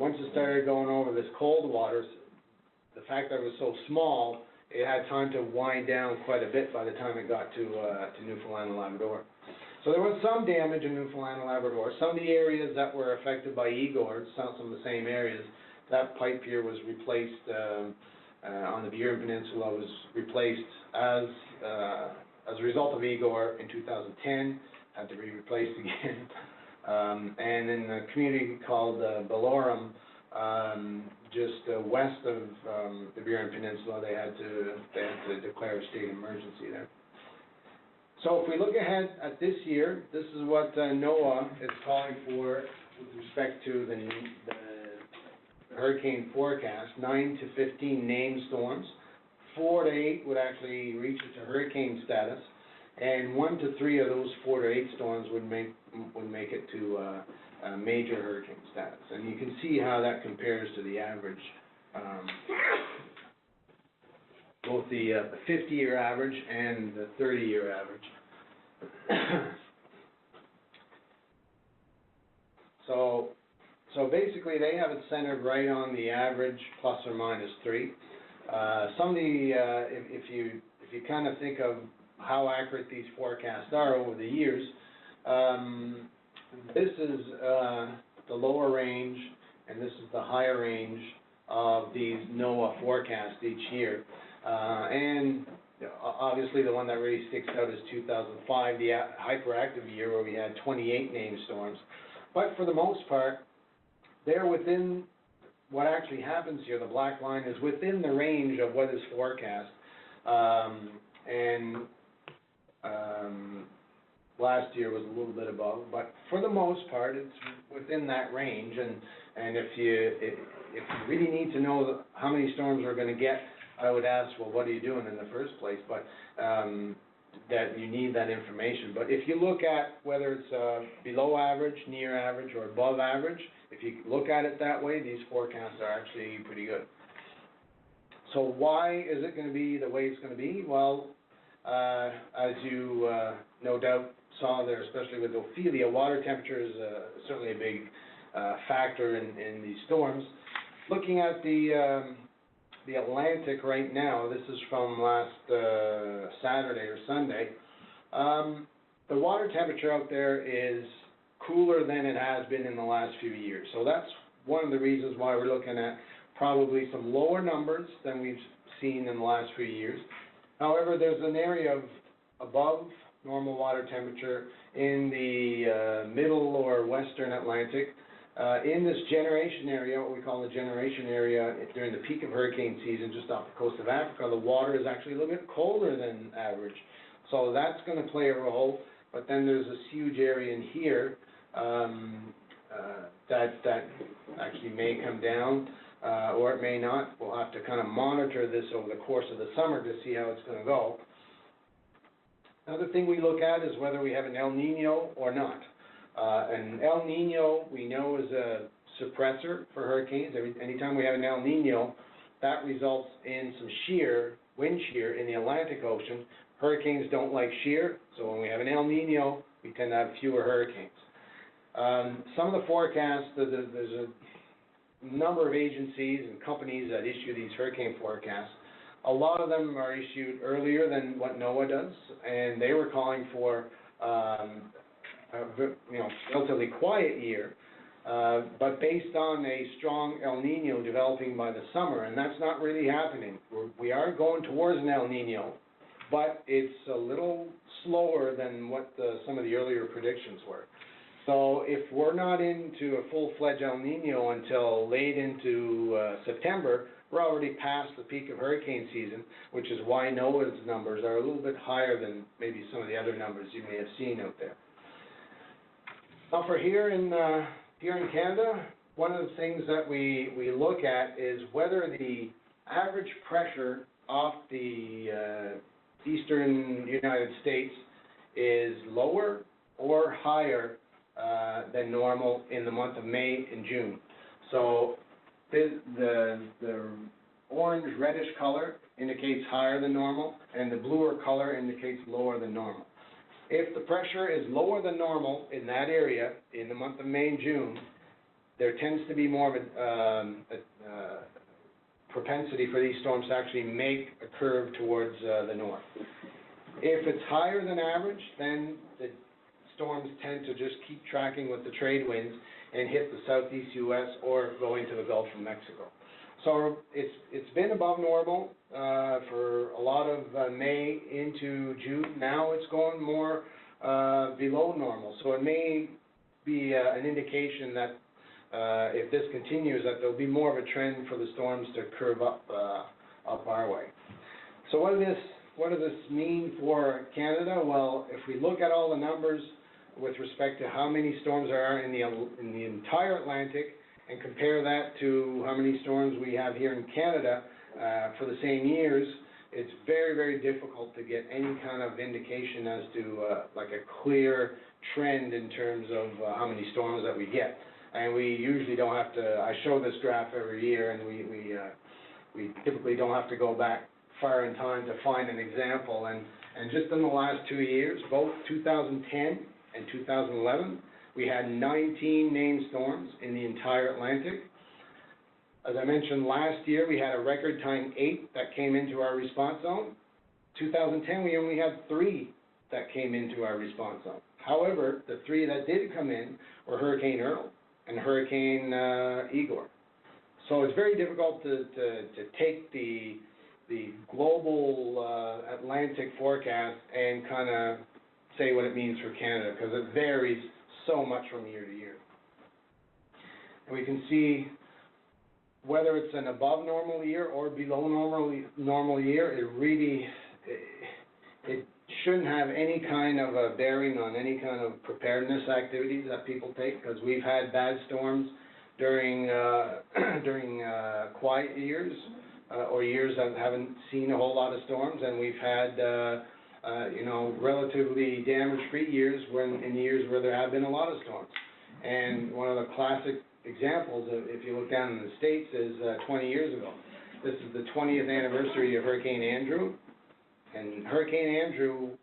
Speaker 1: Once it started going over this cold water, the fact that it was so small, it had time to wind down quite a bit by the time it got to Newfoundland and Labrador. So there was some damage in Newfoundland and Labrador. Some of the areas that were affected by Igor, some of the same areas, that pipe here was replaced on the Burin Peninsula, was replaced as a result of Igor in 2010, had to be replaced again. And in a community called Bellorum, just west of the Burin Peninsula, they had to declare a state emergency there. So if we look ahead at this year, this is what NOAA is calling for with respect to the hurricane forecast: 9 to 15 named storms. 4 to 8 would actually reach it to hurricane status, and 1 to 3 of those 4 to 8 storms would make it to major hurricane status. And you can see how that compares to the average, both the 50-year average and the 30-year average. So basically, they have it centered right on the average, plus or minus 3. Some of the, if you kind of think of how accurate these forecasts are over the years, this is the lower range, and this is the higher range of these NOAA forecasts each year. And obviously, the one that really sticks out is 2005, the hyperactive year, where we had 28 named storms. But for the most part, they're within what actually happens here. The black line is within the range of what is forecast. Last year was a little bit above, but for the most part, it's within that range. And if you really need to know how many storms we're going to get, I would ask, well, what are you doing in the first place? But that you need that information. But if you look at whether it's below average, near average, or above average, if you look at it that way, these forecasts are actually pretty good. So why is it going to be the way it's going to be? Well, as you no doubt saw there, especially with Ophelia, water temperature is certainly a big factor in these storms. Looking at the Atlantic right now, this is from last Saturday or Sunday, the water temperature out there is cooler than it has been in the last few years. So that's one of the reasons why we're looking at probably some lower numbers than we've seen in the last few years. However, there's an area of above normal water temperature in the middle or western Atlantic, In this generation area, what we call the generation area, during the peak of hurricane season, just off the coast of Africa, the water is actually a little bit colder than average. So that's going to play a role, but then there's this huge area in here that actually may come down, or it may not. We'll have to kind of monitor this over the course of the summer to see how it's going to go. Another thing we look at is whether we have an El Nino or not. An El Nino, we know, is a suppressor for hurricanes. Anytime we have an El Nino, that results in some wind shear in the Atlantic Ocean. Hurricanes don't like shear, so when we have an El Nino, we tend to have fewer hurricanes. Some of the forecasts, there's a number of agencies and companies that issue these hurricane forecasts. A lot of them are issued earlier than what NOAA does, and they were calling for relatively quiet year, but based on a strong El Nino developing by the summer, and that's not really happening. We are going towards an El Nino, but it's a little slower than what some of the earlier predictions were. So if we're not into a full-fledged El Nino until late into September, we're already past the peak of hurricane season, which is why NOAA's numbers are a little bit higher than maybe some of the other numbers you may have seen out there. Now for here in Canada, one of the things that we look at is whether the average pressure off the eastern United States is lower or higher than normal in the month of May and June. So the orange reddish color indicates higher than normal, and the bluer color indicates lower than normal. If the pressure is lower than normal in that area in the month of May and June, there tends to be more of a propensity for these storms to actually make a curve towards the north. If it's higher than average, then the storms tend to just keep tracking with the trade winds and hit the southeast U.S. or go into the Gulf of Mexico. So it's been above normal for a lot of May into June. Now it's going more below normal. So it may be an indication that if this continues, that there'll be more of a trend for the storms to curve up our way. So what does this mean for Canada? Well, if we look at all the numbers with respect to how many storms there are in the entire Atlantic, and compare that to how many storms we have here in Canada for the same years, it's very, very difficult to get any kind of indication as to like a clear trend in terms of how many storms that we get. And we usually don't have to, I show this graph every year, and we typically don't have to go back far in time to find an example. And just in the last 2 years, both 2010 and 2011, we had 19 named storms in the entire Atlantic. As I mentioned, last year we had a record time 8 that came into our response zone. 2010, we only had 3 that came into our response zone. However, the 3 that did come in were Hurricane Earl and Hurricane Igor. So it's very difficult to take the global Atlantic forecast and kind of say what it means for Canada, because it varies so much from year to year. And we can see whether it's an above normal year or below normal year, it shouldn't have any kind of a bearing on any kind of preparedness activities that people take, because we've had bad storms during quiet years or years that haven't seen a whole lot of storms, and we've had relatively damage-free years in years where there have been a lot of storms. And one of the classic examples, if you look down in the States, is 20 years ago. This is the 20th anniversary of Hurricane Andrew. And Hurricane Andrew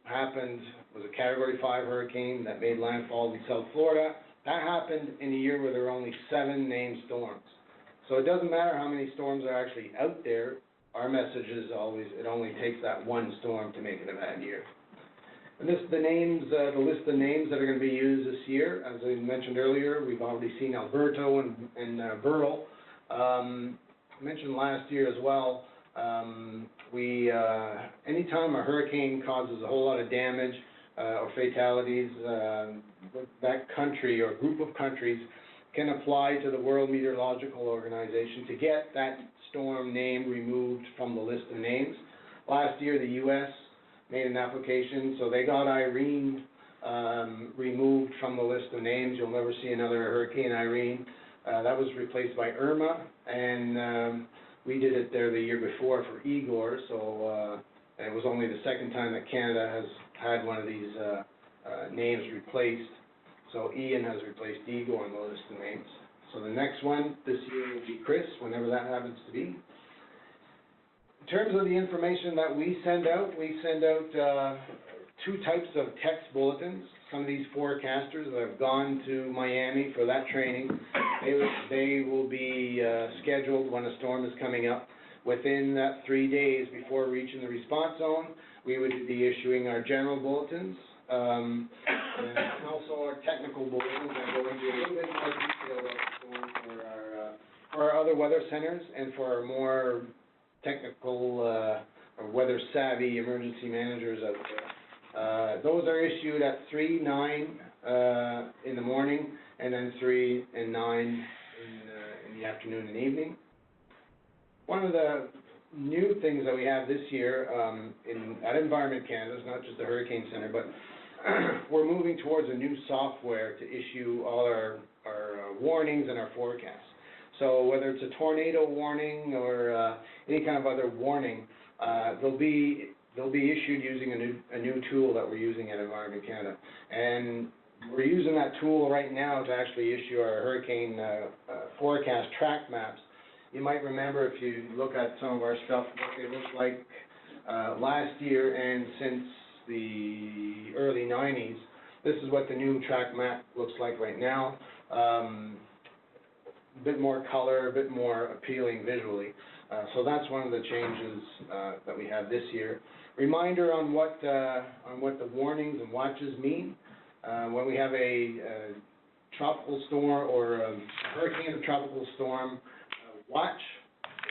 Speaker 1: was a Category 5 hurricane that made landfall in South Florida. That happened in a year where there were only 7 named storms. So it doesn't matter how many storms are actually out there. Our message is always, it only takes that one storm to make it a bad year. And this is the list of names that are going to be used this year. As I mentioned earlier, we've already seen Alberto and Beryl. I mentioned last year as well, anytime a hurricane causes a whole lot of damage or fatalities, that country or group of countries can apply to the World Meteorological Organization to get that storm name removed from the list of names. Last year, the U.S. made an application, so they got Irene removed from the list of names. You'll never see another Hurricane Irene. That was replaced by Irma, and we did it there the year before for Igor, so it was only the second time that Canada has had one of these names replaced. So Ian has replaced Igor on the list of names. So the next one this year will be Chris, whenever that happens to be. In terms of the information that we send out two types of text bulletins. Some of these forecasters that have gone to Miami for that training, they will be scheduled when a storm is coming up. Within that 3 days before reaching the response zone, we would be issuing our general bulletins, and also our technical bulletins that go into a little bit more detail about the storm for our other weather centers and for our more technical or weather savvy emergency managers out there. Those are issued at 3, 9 in the morning, and then 3 and 9 in the afternoon and evening. One of the new things that we have this year at Environment Canada, it's not just the Hurricane Center, but we're moving towards a new software to issue all our warnings and our forecasts. So whether it's a tornado warning or any kind of other warning, they'll be issued using a new tool that we're using at Environment Canada. And we're using that tool right now to actually issue our hurricane forecast track maps. You might remember, if you look at some of our stuff, what they looked like last year and since the early 90s. This is what the new track map looks like right now. A bit more color, a bit more appealing visually. So that's one of the changes that we have this year. Reminder on what the warnings and watches mean. When we have a tropical storm or a hurricane or tropical storm watch,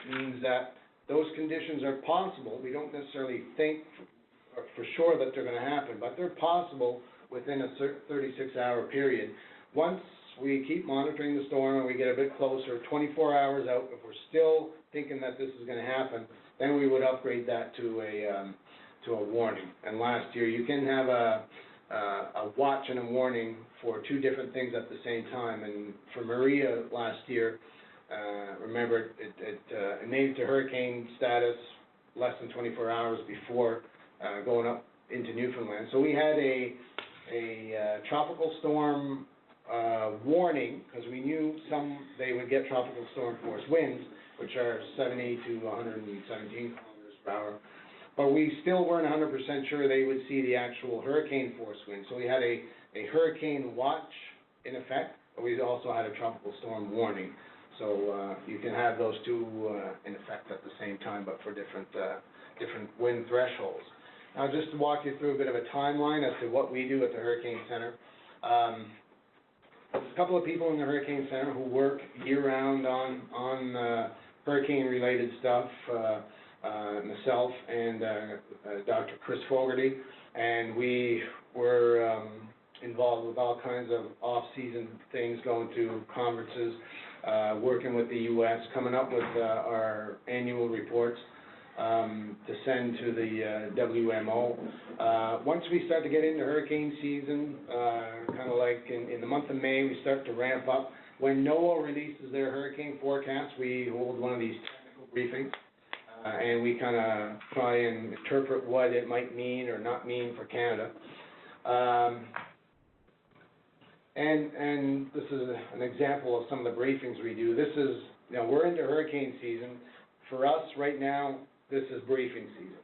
Speaker 1: it means that those conditions are possible. We don't necessarily think for sure that they're going to happen, but they're possible within a 36-hour period. Once we keep monitoring the storm and we get a bit closer, 24 hours out, if we're still thinking that this is going to happen, then we would upgrade that to a warning. And last year, you can have a watch and a warning for two different things at the same time. And for Maria last year, remember, it made it to hurricane status less than 24 hours before going up into Newfoundland. So we had a tropical storm warning, because we knew they would get tropical storm force winds, which are 70 to 117 kilometers per hour. But we still weren't 100% sure they would see the actual hurricane force wind. So we had a hurricane watch in effect, but we also had a tropical storm warning. So you can have those two in effect at the same time, but for different wind thresholds. Now, just to walk you through a bit of a timeline as to what we do at the Hurricane Center. There's a couple of people in the Hurricane Center who work year-round on hurricane-related stuff, myself and Dr. Chris Fogarty, and we were involved with all kinds of off-season things, going to conferences, working with the U.S., coming up with our annual reports to send to the WMO. Once we start to get into hurricane season, kind of like in the month of May, we start to ramp up. When NOAA releases their hurricane forecast, we hold one of these technical briefings, and we kind of try and interpret what it might mean or not mean for Canada. And this is an example of some of the briefings we do. This is, we're into hurricane season. For us right now, this is briefing season.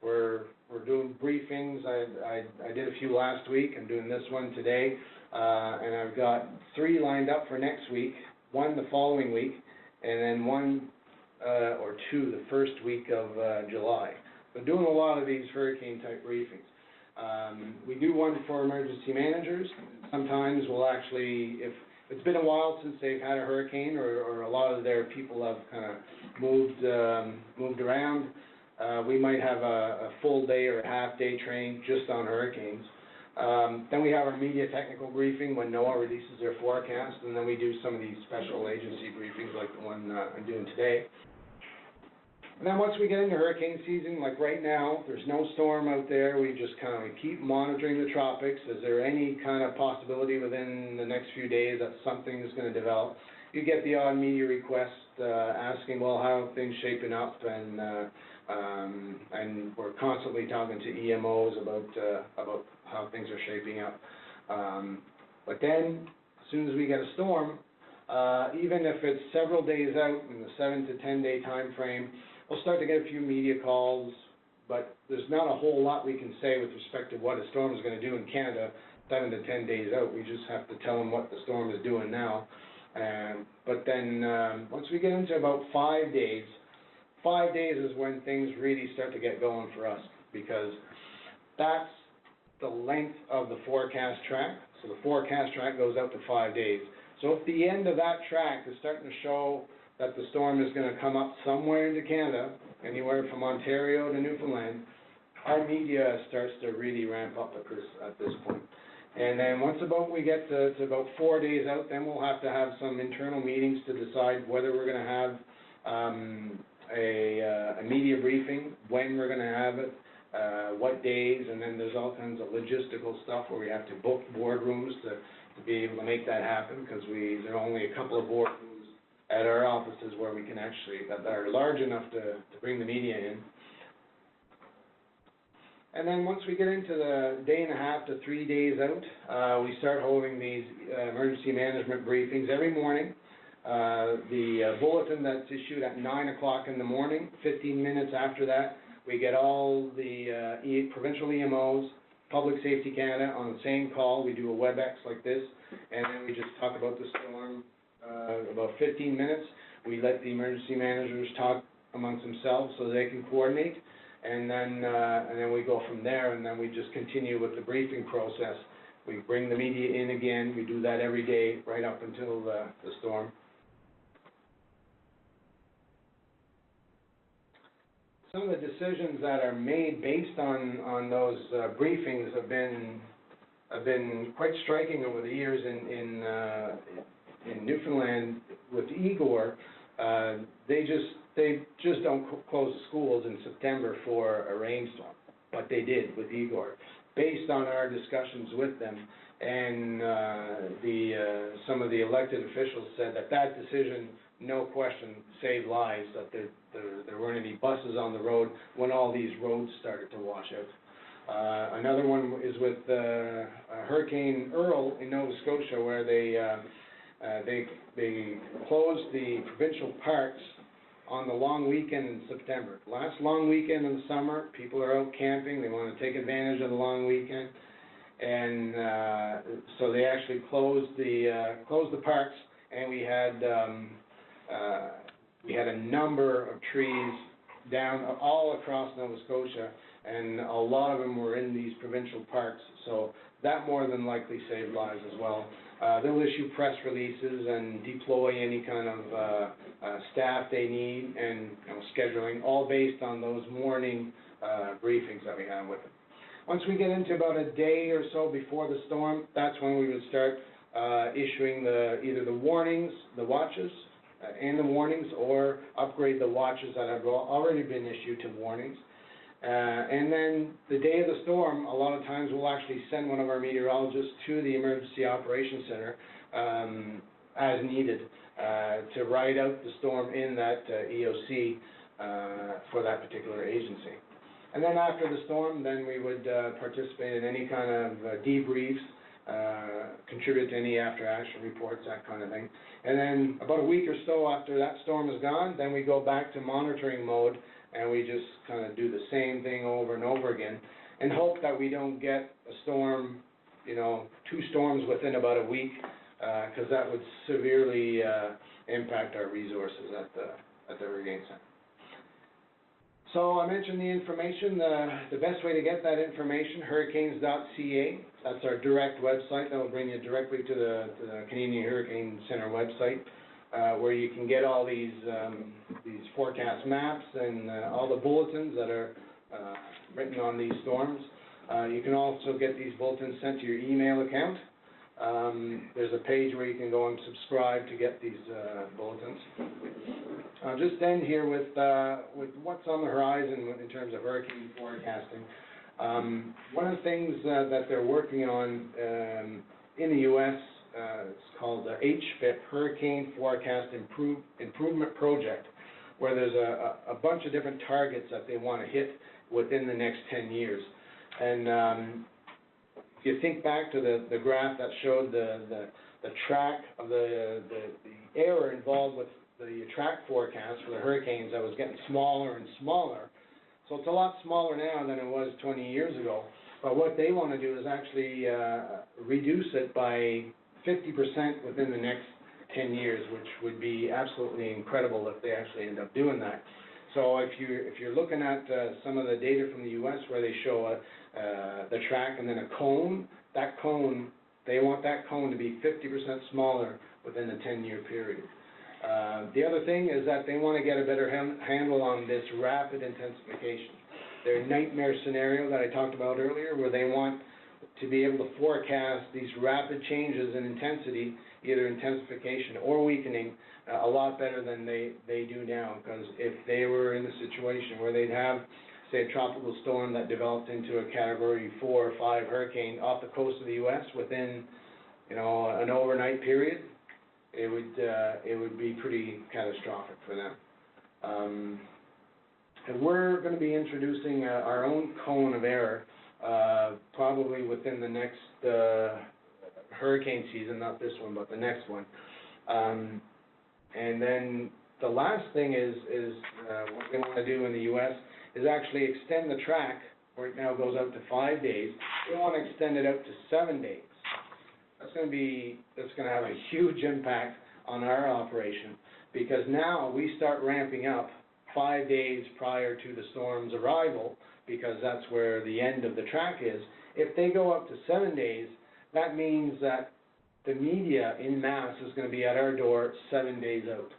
Speaker 1: We're doing briefings. I did a few last week. I'm doing this one today, and I've got 3 lined up for next week, 1 the following week, and then 1 or 2 the first week of July. We're doing a lot of these hurricane-type briefings. We do one for emergency managers. Sometimes we'll actually, if it's been a while since they've had a hurricane, or a lot of their people have kind of moved around, we might have a full day or a half day train just on hurricanes. Then we have our media technical briefing when NOAA releases their forecast, and then we do some of these special agency briefings like the one I'm doing today. And then once we get into hurricane season, like right now, there's no storm out there. We just kind of keep monitoring the tropics. Is there any kind of possibility within the next few days that something is going to develop? You get the odd media request asking, well, how are things shaping up? And we're constantly talking to EMOs about how things are shaping up. But then, as soon as we get a storm, even if it's several days out in the 7 to 10 day time frame, we'll start to get a few media calls, but there's not a whole lot we can say with respect to what a storm is going to do in Canada 7 to 10 days out. We just have to tell them what the storm is doing now. But then once we get into about 5 days, 5 days is when things really start to get going for us, because that's the length of the forecast track. So the forecast track goes out to 5 days. So if the end of that track is starting to show that the storm is going to come up somewhere into Canada, anywhere from Ontario to Newfoundland, our media starts to really ramp up at this point. And then once we get to about 4 days out, then we'll have to have some internal meetings to decide whether we're going to have a media briefing, when we're going to have it, what days, and then there's all kinds of logistical stuff where we have to book boardrooms to be able to make that happen, because there are only a couple of boardrooms at our offices where we can actually, that are large enough to bring the media in. And then once we get into the day and a half to 3 days out, we start holding these emergency management briefings every morning. The bulletin that's issued at 9 o'clock in the morning, 15 minutes after that, we get all the provincial EMOs, Public Safety Canada on the same call. We do a WebEx like this, and then we just talk about the storm about 15 minutes. We let the emergency managers talk amongst themselves so they can coordinate, and then we go from there, and then we just continue with the briefing process. We bring the media in again. We do that every day right up until the storm. Some of the decisions that are made based on those briefings have been quite striking over the years. In Newfoundland with Igor, they just don't close the schools in September for a rainstorm, but they did with Igor, based on our discussions with them. And some of the elected officials said that decision, no question, saved lives, that there weren't any buses on the road when all these roads started to wash out. Another one is with Hurricane Earl in Nova Scotia, where they closed the provincial parks on the long weekend in September. Last long weekend in the summer, people are out camping, they want to take advantage of the long weekend, and so they actually closed the parks, and we had a number of trees down all across Nova Scotia, and a lot of them were in these provincial parks, so that more than likely saved lives as well. They'll issue press releases and deploy any kind of staff they need, and scheduling, all based on those morning briefings that we have with them. Once we get into about a day or so before the storm, that's when we would start issuing either the warnings, the watches, and the warnings, or upgrade the watches that have already been issued to warnings. And then the day of the storm, a lot of times we'll actually send one of our meteorologists to the Emergency Operations Center as needed to ride out the storm in that EOC for that particular agency. And then after the storm, then we would participate in any kind of debriefs, contribute to any after-action reports, that kind of thing. And then about a week or so after that storm is gone, then we go back to monitoring mode, and we just kind of do the same thing over and over again, and hope that we don't get a storm, 2 storms within about a week, because that would severely impact our resources at the Hurricane Center. So I mentioned the information. The best way to get that information, hurricanes.ca. That's our direct website. That will bring you directly to the Canadian Hurricane Center website, where you can get all these forecast maps and all the bulletins that are written on these storms. You can also get these bulletins sent to your email account. There's a page where you can go and subscribe to get these bulletins. I'll just end here with what's on the horizon in terms of hurricane forecasting. One of the things that they're working on in the U.S., it's called the HFIP, Hurricane Forecast Improvement Project, where there's a bunch of different targets that they want to hit within the next 10 years. And if you think back to the graph that showed the track of the error involved with the track forecast for the hurricanes, that was getting smaller and smaller. So it's a lot smaller now than it was 20 years ago. But what they want to do is actually reduce it by 50% within the next 10 years, which would be absolutely incredible if they actually end up doing that. So if you're looking at some of the data from the U.S. where they show the track and then a cone, that cone, they want that cone to be 50% smaller within the 10-year period. The other thing is that they want to get a better handle on this rapid intensification. Their nightmare scenario that I talked about earlier, where they want to be able to forecast these rapid changes in intensity, either intensification or weakening, a lot better than they do now. Because if they were in a situation where they'd have, say, a tropical storm that developed into a Category 4 or 5 hurricane off the coast of the U.S. within, an overnight period, it would be pretty catastrophic for them. And we're going to be introducing our own cone of error probably within the next hurricane season, not this one, but the next one. And then the last thing is what they want to do in the U.S. is actually extend the track, where it now goes out to 5 days. They want to extend it out to 7 days. That's going to have a huge impact on our operation, because now we start ramping up 5 days prior to the storm's arrival, because that's where the end of the track is. If they go up to 7 days, that means that the media in mass is going to be at our door 7 days out.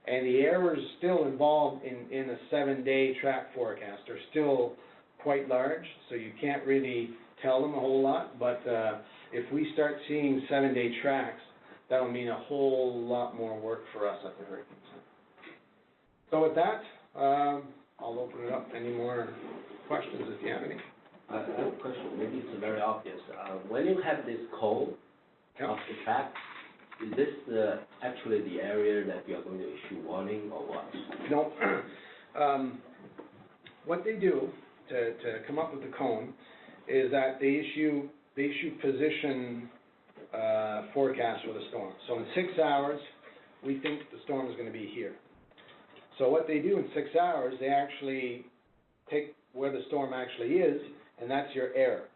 Speaker 1: And the errors still involved in a 7-day track forecast are still quite large, so you can't really tell them a whole lot. But if we start seeing 7-day tracks, that'll mean a whole lot more work for us at the Hurricane Center. So with that, I'll open it up. Any more questions if you have any?
Speaker 7: I have a question. Maybe it's very obvious. When you have this cone of the track, is this actually the area that you are going to issue warning or what?
Speaker 1: No. What they do to come up with the cone is that they issue position forecasts for the storm. So in 6 hours, we think the storm is going to be here. So what they do in 6 hours, they actually take where the storm actually is, and that's your error.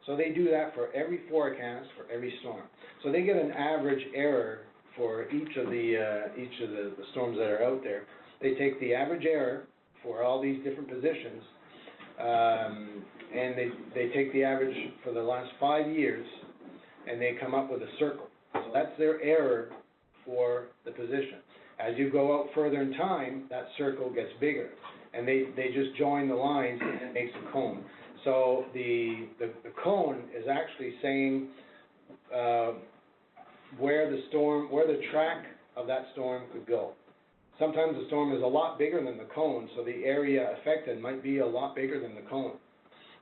Speaker 1: So they do that for every forecast for every storm. So they get an average error for each of the storms that are out there. They take the average error for all these different positions, and they take the average for the last 5 years, and they come up with a circle. So that's their error for the position. As you go out further in time, that circle gets bigger, and they just join the lines and it makes a cone. So the cone is actually saying where the track of that storm could go. Sometimes the storm is a lot bigger than the cone, so the area affected might be a lot bigger than the cone.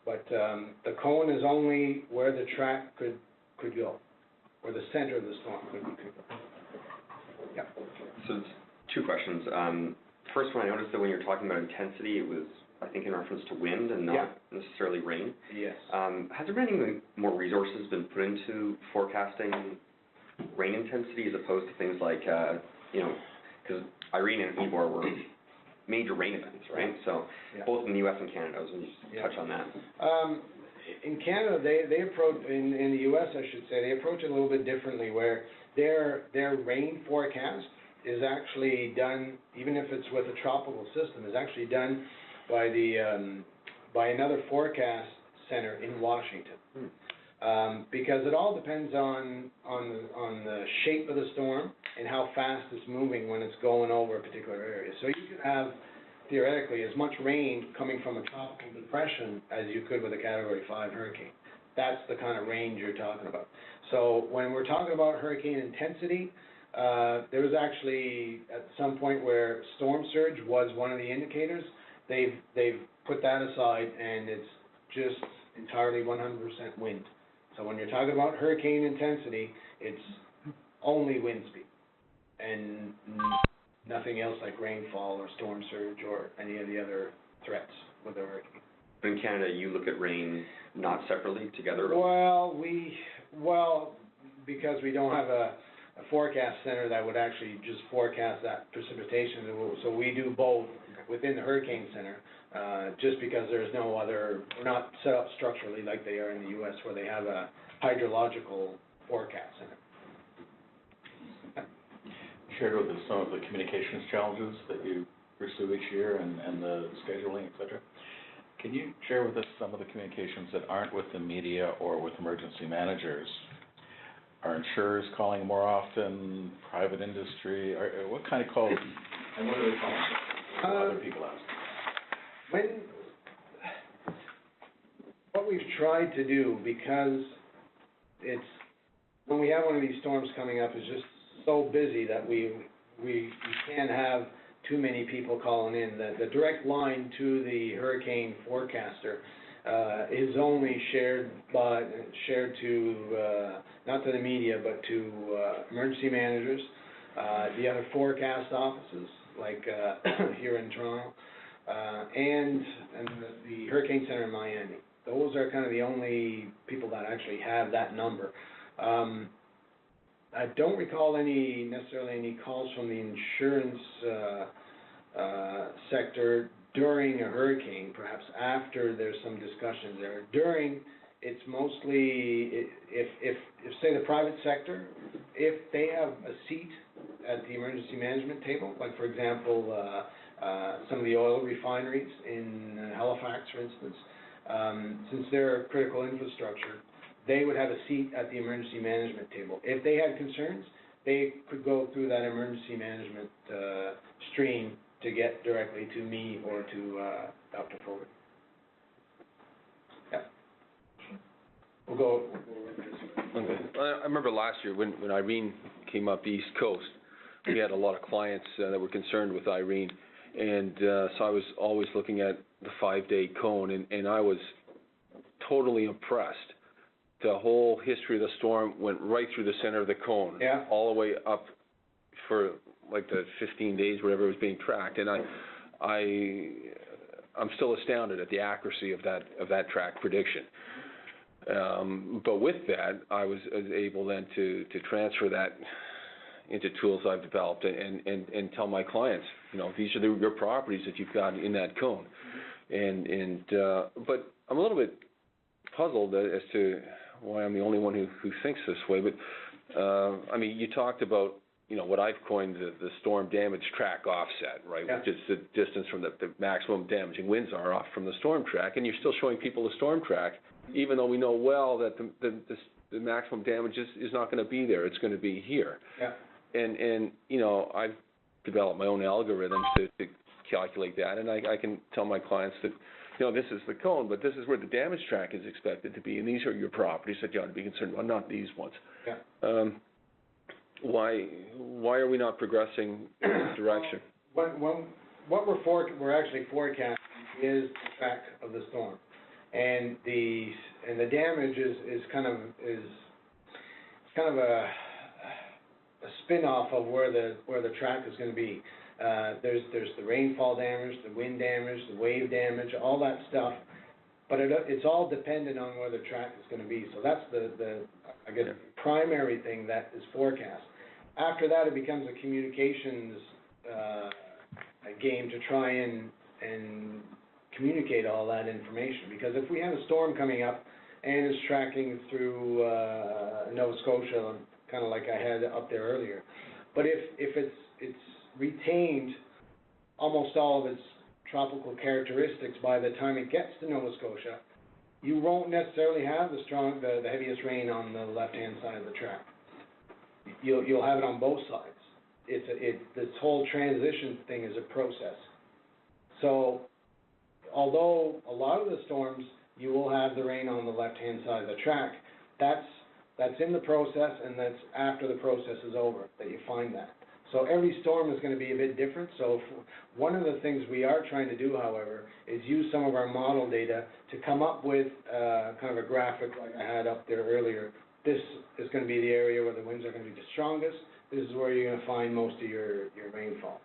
Speaker 1: But the cone is only where the track could go, where the center of the storm could go. Yeah.
Speaker 8: So it's two questions. First one, I noticed that when you're talking about intensity, it was, I think, in reference to wind and not necessarily rain.
Speaker 1: Yes.
Speaker 8: Has there been any more resources been put into forecasting rain intensity as opposed to things like, because Irene and Ybor were major rain events, right? So both in the U.S. and Canada. I was going to just touch on that.
Speaker 1: In Canada, they approach, in the U.S. I should say, they approach it a little bit differently, where their rain forecast is actually done, even if it's with a tropical system, is actually done by another forecast center in Washington. Because it all depends on the shape of the storm and how fast it's moving when it's going over a particular area. So you could have theoretically as much rain coming from a tropical depression as you could with a Category 5 hurricane. That's the kind of range you're talking about. So when we're talking about hurricane intensity, there was actually at some point where storm surge was one of the indicators. They've put that aside, and it's just entirely 100% wind. So when you're talking about hurricane intensity, it's only wind speed, and nothing else like rainfall or storm surge or any of the other threats with the hurricane.
Speaker 8: In Canada, you look at rain not separately, together?
Speaker 1: Well, because we don't have a forecast center that would actually just forecast that precipitation, so we do both within the hurricane center, just because there's no other, we're not set up structurally like they are in the U.S. where they have a hydrological forecast center.
Speaker 2: Shared with us some of the communications challenges that you pursue each year and the scheduling, et cetera. Can you share with us some of the communications that aren't with the media or with emergency managers? Are insurers calling more often, private industry, or what kind of calls, and what are they calling? What other people ask?
Speaker 1: What we've tried to do, because it's, when we have one of these storms coming up, is just so busy that we can't have too many people calling in. The direct line to the hurricane forecaster is only shared to, not to the media, but to emergency managers, the other forecast offices, like here in Toronto, and the Hurricane Center in Miami. Those are kind of the only people that actually have that number. I don't recall necessarily any calls from the insurance sector during a hurricane, perhaps after there's some discussions there. During, it's mostly, if say the private sector, if they have a seat at the emergency management table, like for example, some of the oil refineries in Halifax, for instance, since they're critical infrastructure, they would have a seat at the emergency management table. If they had concerns, they could go through that emergency management stream to get directly to me or to Dr. Forward. Yeah. We'll go
Speaker 3: Okay. I remember last year when Irene came up the East Coast, we had a lot of clients that were concerned with Irene, and so I was always looking at the 5-day cone, and I was totally impressed. The whole history of the storm went right through the center of the cone,
Speaker 1: yeah,
Speaker 3: all the way up for like the 15 days, whatever was being tracked, and I'm still astounded at the accuracy of that track prediction. But with that, I was able then to transfer that into tools I've developed and tell my clients, you know, these are your properties that you've got in that cone, but I'm a little bit puzzled as to why I'm the only one who thinks this way. But I mean, you talked about, you know, what I've coined the storm damage track offset, right? Yeah. Which is the distance from the maximum damaging winds are off from the storm track, and you're still showing people the storm track, even though we know well that the maximum damage is not going to be there. It's going to be here. Yeah. And you know, I've developed my own algorithms to calculate that, and I can tell my clients that, you know, this is the cone, but this is where the damage track is expected to be, and these are your properties that you ought to be concerned about, not these ones. Yeah. Why are we not progressing in this direction?
Speaker 1: What we're actually forecasting is the track of the storm, and the damage is kind of a spin-off of where the track is going to be. There's the rainfall damage, the wind damage, the wave damage, all that stuff, but it's all dependent on where the track is going to be. So that's the I guess, primary thing that is forecast. After that, it becomes a communications a game to try and communicate all that information. Because if we have a storm coming up and it's tracking through Nova Scotia, kind of like I had up there earlier, but if it's retained almost all of its tropical characteristics by the time it gets to Nova Scotia, you won't necessarily have the heaviest rain on the left-hand side of the track. You'll have it on both sides. This whole transition thing is a process. So, although a lot of the storms, you will have the rain on the left-hand side of the track, that's in the process, and that's after the process is over that you find that. So every storm is going to be a bit different. So one of the things we are trying to do, however, is use some of our model data to come up with kind of a graphic like I had up there earlier. This is going to be the area where the winds are going to be the strongest. This is where you're going to find most of your rainfall.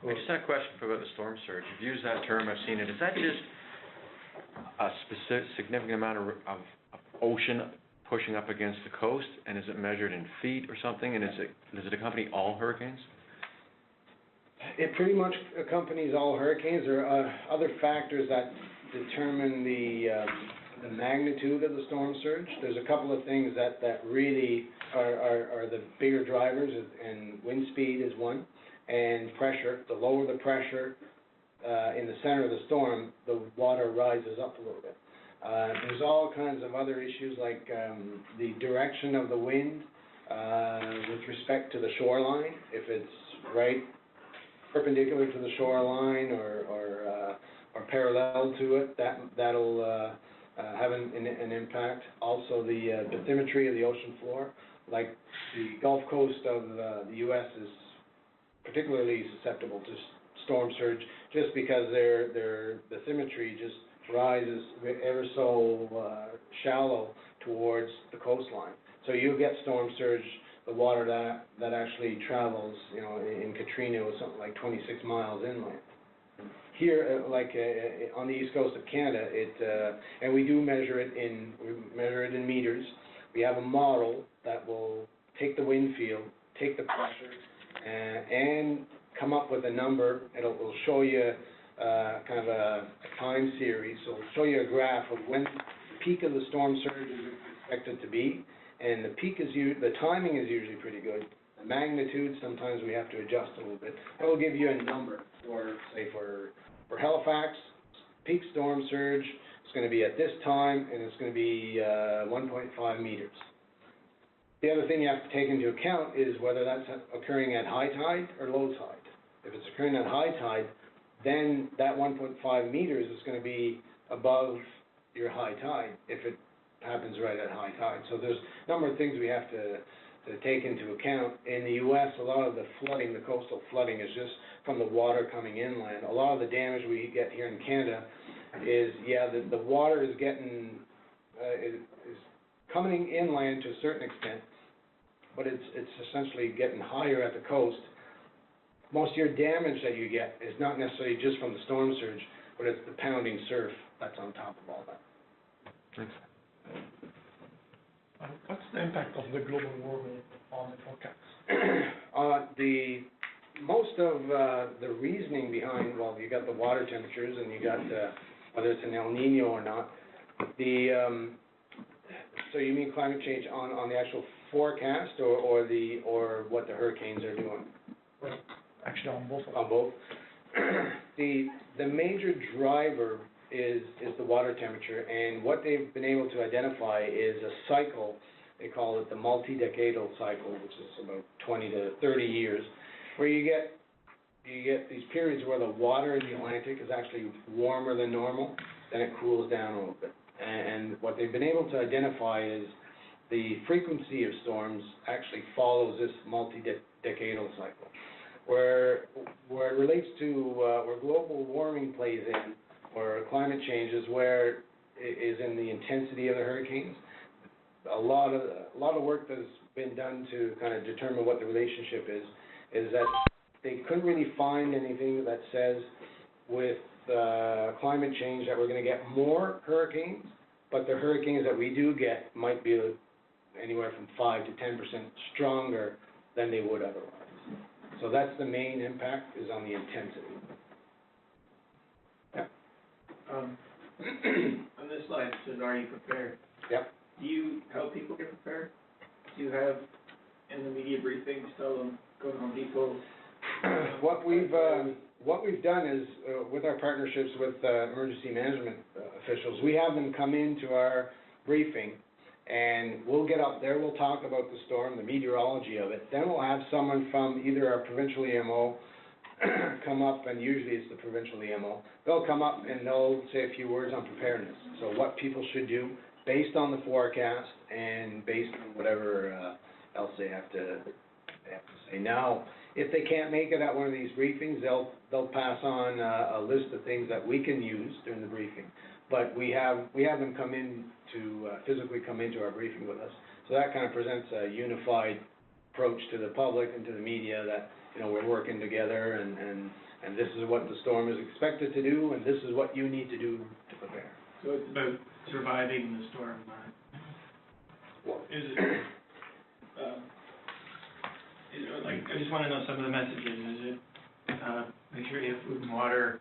Speaker 9: I just had a question about the storm surge. You've used that term, I've seen it. Is that just a significant amount of ocean pushing up against the coast, and is it measured in feet or something, and does it accompany all hurricanes?
Speaker 1: It pretty much accompanies all hurricanes. There are other factors that determine the magnitude of the storm surge. There's a couple of things that really are the bigger drivers, and wind speed is one, and pressure. The lower the pressure in the center of the storm, the water rises up a little bit. There's all kinds of other issues like the direction of the wind with respect to the shoreline. If it's right perpendicular to the shoreline or parallel to it, that'll have an impact. Also, the bathymetry of the ocean floor, like the Gulf Coast of the U.S. is particularly susceptible to storm surge, just because their bathymetry just rises ever so shallow towards the coastline. So you'll get storm surge. The water that actually travels, in Katrina was something like 26 miles inland. Here, on the east coast of Canada, and we do measure it in meters. We have a model that will take the wind field, take the pressure, and come up with a number. It'll show you kind of a time series. So it'll show you a graph of when the peak of the storm surge is expected to be. And the timing is usually pretty good. The magnitude, sometimes we have to adjust a little bit. It will give you a number for Halifax, peak storm surge is going to be at this time, and it's going to be 1.5 meters. The other thing you have to take into account is whether that's occurring at high tide or low tide. If it's occurring at high tide, then that 1.5 meters is going to be above your high tide if it happens right at high tide. So there's a number of things we have to take into account. In the U.S., a lot of the flooding, the coastal flooding, is just from the water coming inland. A lot of the damage we get here in Canada is, the water is getting, is coming inland to a certain extent, but it's essentially getting higher at the coast. Most of your damage that you get is not necessarily just from the storm surge, but it's the pounding surf that's on top of all that.
Speaker 9: Thanks.
Speaker 4: What's the impact of the global warming on the forecast?
Speaker 1: Most of the reasoning behind, you got the water temperatures, and you got whether it's an El Nino or not. So you mean climate change on the actual forecast, or what the hurricanes are doing?
Speaker 4: Actually, on both.
Speaker 1: On both. The major driver is the water temperature, and what they've been able to identify is a cycle. They call it the multi-decadal cycle, which is about 20 to 30 years, where you get these periods where the water in the Atlantic is actually warmer than normal, then it cools down a little bit. And what they've been able to identify is the frequency of storms actually follows this multi-decadal cycle. Where it relates to where global warming plays in, or climate change, is where it is in the intensity of the hurricanes. A lot of work that's been done to kind of determine what the relationship is that they couldn't really find anything that says with climate change that we're going to get more hurricanes, but the hurricanes that we do get might be anywhere from 5 to 10% stronger than they would otherwise. So that's the main impact, is on the intensity. Yeah.
Speaker 4: On this slide, it says, "Are you prepared?"
Speaker 1: Yep.
Speaker 4: Do you help people get prepared? Do you have, in the media briefings, tell them, go to Home Depot?
Speaker 1: What we've done is, with our partnerships with emergency management officials, we have them come into our briefing And we'll get up there, we'll talk about the storm, the meteorology of it. Then we'll have someone from either our provincial EMO come up, and usually it's the provincial EMO. They'll come up and they'll say a few words on preparedness. So what people should do based on the forecast and based on whatever else they have to say. Now, if they can't make it at one of these briefings, they'll pass on a list of things that we can use during the briefing. But we have them come in to physically come into our briefing with us. So that kind of presents a unified approach to the public and to the media that, you know, we're working together and this is what the storm is expected to do and this is what you need to do to prepare.
Speaker 4: So it's about surviving the storm, is it, like, I just wanna know some of the messages, is it, make sure you have food and water,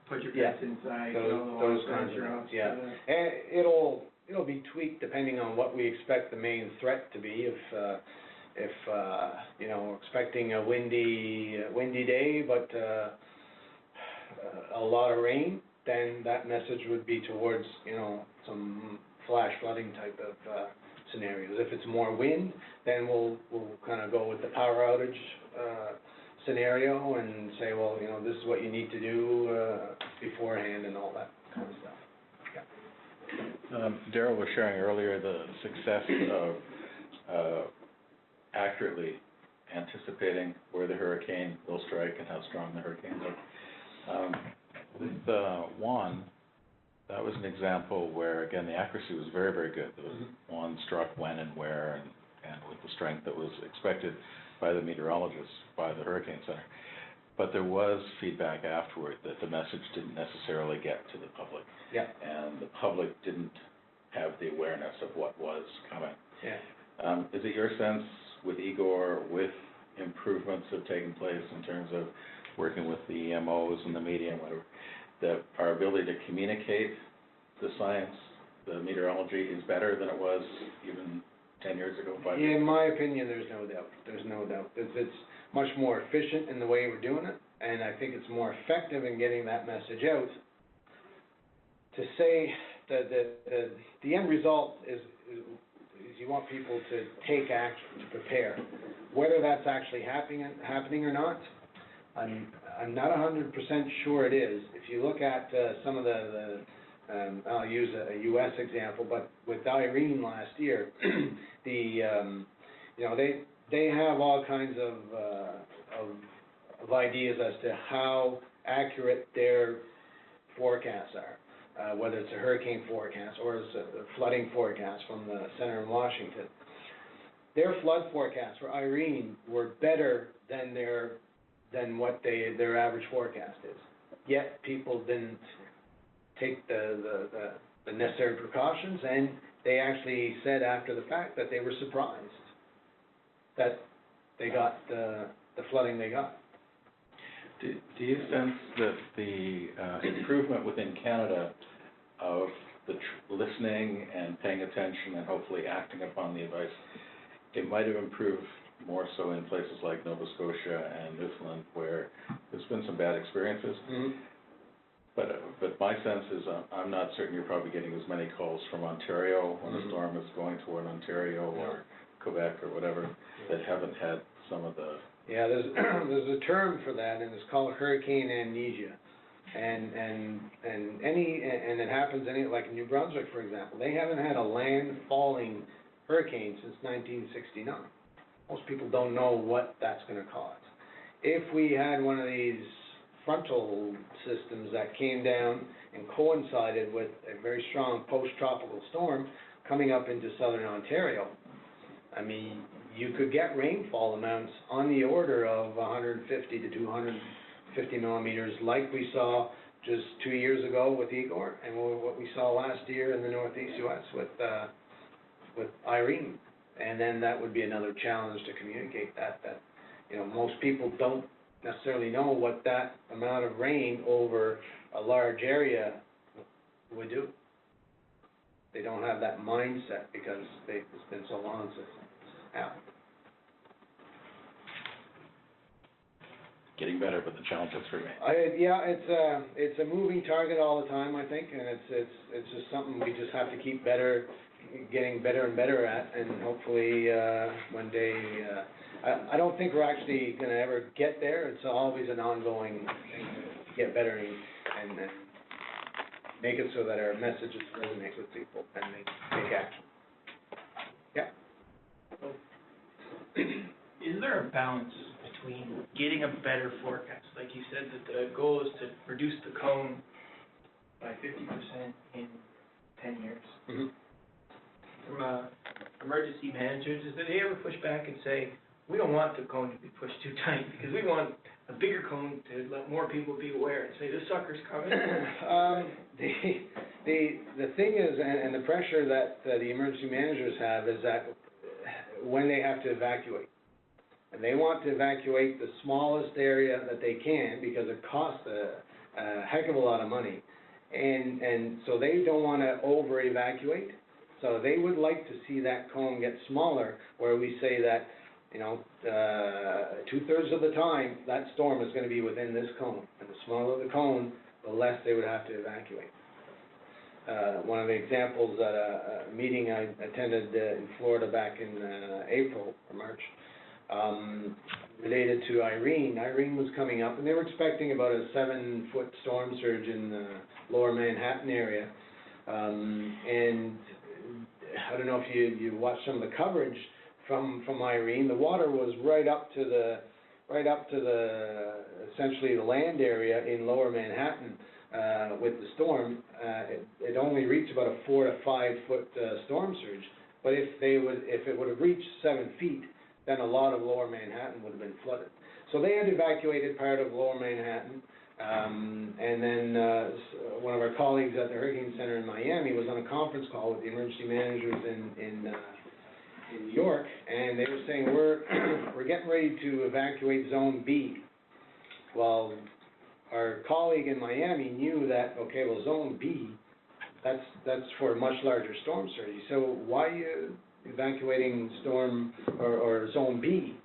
Speaker 4: put your pets inside,
Speaker 1: Those kinds of things, yeah. And it'll be tweaked depending on what we expect the main threat to be. If you know, we're expecting a windy day, but a lot of rain, then that message would be towards, you know, some flash flooding type of scenarios. If it's more wind, then we'll kind of go with the power outage scenario and say, well, you know, this is what you need to do beforehand and all that kind of stuff. Yeah.
Speaker 2: Darrell was sharing earlier the success of accurately anticipating where the hurricane will strike and how strong the hurricanes are. With Juan, that was an example where, again, the accuracy was very, very good. There was Juan struck when and where and with the strength that was expected by the meteorologists, by the Hurricane Center. But there was feedback afterward that the message didn't necessarily get to the public.
Speaker 1: Yeah.
Speaker 2: And the public didn't have the awareness of what was coming.
Speaker 1: Yeah.
Speaker 2: Is it your sense with Igor, with improvements that have taken place in terms of working with the EMOs and the media and whatever, that our ability to communicate the science, the meteorology is better than it was even 10 years ago, 5 years ago?
Speaker 1: In my opinion, there's no doubt. There's no doubt. It's much more efficient in the way we're doing it, and I think it's more effective in getting that message out. To say that the end result is you want people to take action, to prepare. Whether that's actually happening or not, I'm not 100% sure it is. If you look at some of I'll use a U.S. example, but with Irene last year, you know, they have all kinds of ideas as to how accurate their forecasts are, whether it's a hurricane forecast or it's a flooding forecast from the center in Washington. Their flood forecasts for Irene were better than what their average forecast is. Yet people didn't take the necessary precautions, and they actually said after the fact that they were surprised that they got the flooding they got.
Speaker 2: Do you sense that the improvement within Canada of the listening and paying attention and hopefully acting upon the advice, it might have improved more so in places like Nova Scotia and Newfoundland, where there's been some bad experiences?
Speaker 1: Mm-hmm.
Speaker 2: But my sense is I'm not certain you're probably getting as many calls from Ontario when the storm is going toward Ontario or Quebec or whatever that haven't had some of the...
Speaker 1: Yeah, there's a term for that, and it's called hurricane amnesia. And it happens like in New Brunswick, for example. They haven't had a land-falling hurricane since 1969. Most people don't know what that's going to cause. If we had one of these frontal systems that came down and coincided with a very strong post-tropical storm coming up into southern Ontario, I mean, you could get rainfall amounts on the order of 150 to 250 millimeters like we saw just 2 years ago with Igor and what we saw last year in the northeast U.S. with Irene. And then that would be another challenge to communicate that you know, most people don't necessarily know what that amount of rain over a large area would do. They don't have that mindset because it's been so long since it's happened.
Speaker 2: Getting better, but the challenges remain.
Speaker 1: Yeah, it's a moving target all the time, I think, and it's just something we just have to keep better getting better and better at, and hopefully, one day, I don't think we're actually gonna ever get there. It's always an ongoing thing to get better and make it so that our messages resonate with people and they take action. Yeah.
Speaker 4: Is there a balance between getting a better forecast? Like you said, that the goal is to reduce the cone by 50% in 10 years.
Speaker 1: Mm-hmm.
Speaker 4: From emergency managers, is that they ever push back and say, we don't want the cone to be pushed too tight, because we want a bigger cone to let more people be aware and say, this sucker's coming?
Speaker 1: The thing is, and the pressure that the emergency managers have is that when they have to evacuate, and they want to evacuate the smallest area that they can because it costs a heck of a lot of money, and so they don't want to over-evacuate. So they would like to see that cone get smaller, where we say that, you know, 2/3 of the time, that storm is going to be within this cone. And the smaller the cone, the less they would have to evacuate. One of the examples at a meeting I attended in Florida back in April or March, related to Irene. Irene was coming up, and they were expecting about a 7-foot storm surge in the lower Manhattan area. And I don't know if you watched some of the coverage from Irene. The water was right up to the essentially the land area in lower Manhattan with the storm. It only reached about a 4 to 5 foot storm surge. But if it would have reached 7 feet, then a lot of lower Manhattan would have been flooded. So they had evacuated part of lower Manhattan. And then one of our colleagues at the Hurricane Center in Miami was on a conference call with the emergency managers in New York, and they were saying, we're getting ready to evacuate Zone B. Well, our colleague in Miami knew that, okay, well, Zone B, that's for a much larger storm surge. So why are you evacuating storm or Zone B?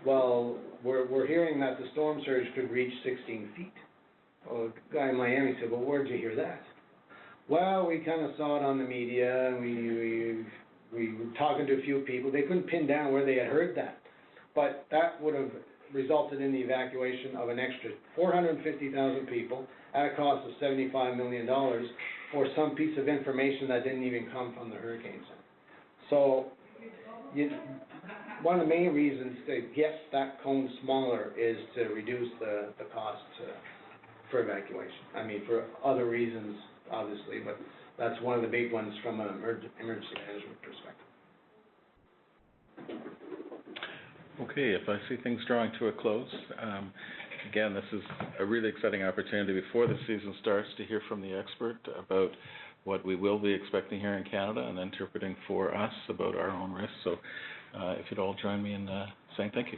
Speaker 1: Well, we're hearing that the storm surge could reach 16 feet. Well, the guy in Miami said, well, where'd you hear that? Well, we kind of saw it on the media, and we were talking to a few people. They couldn't pin down where they had heard that. But that would have resulted in the evacuation of an extra 450,000 people at a cost of $75 million for some piece of information that didn't even come from the Hurricane Center. So one of the main reasons to get that cone smaller is to reduce the cost for evacuation. I mean, for other reasons, obviously, but that's one of the big ones from an emergency management perspective.
Speaker 2: Okay, if I see things drawing to a close, again, this is a really exciting opportunity before the season starts to hear from the expert about what we will be expecting here in Canada and interpreting for us about our own risks. So if you'd all join me in saying thank you.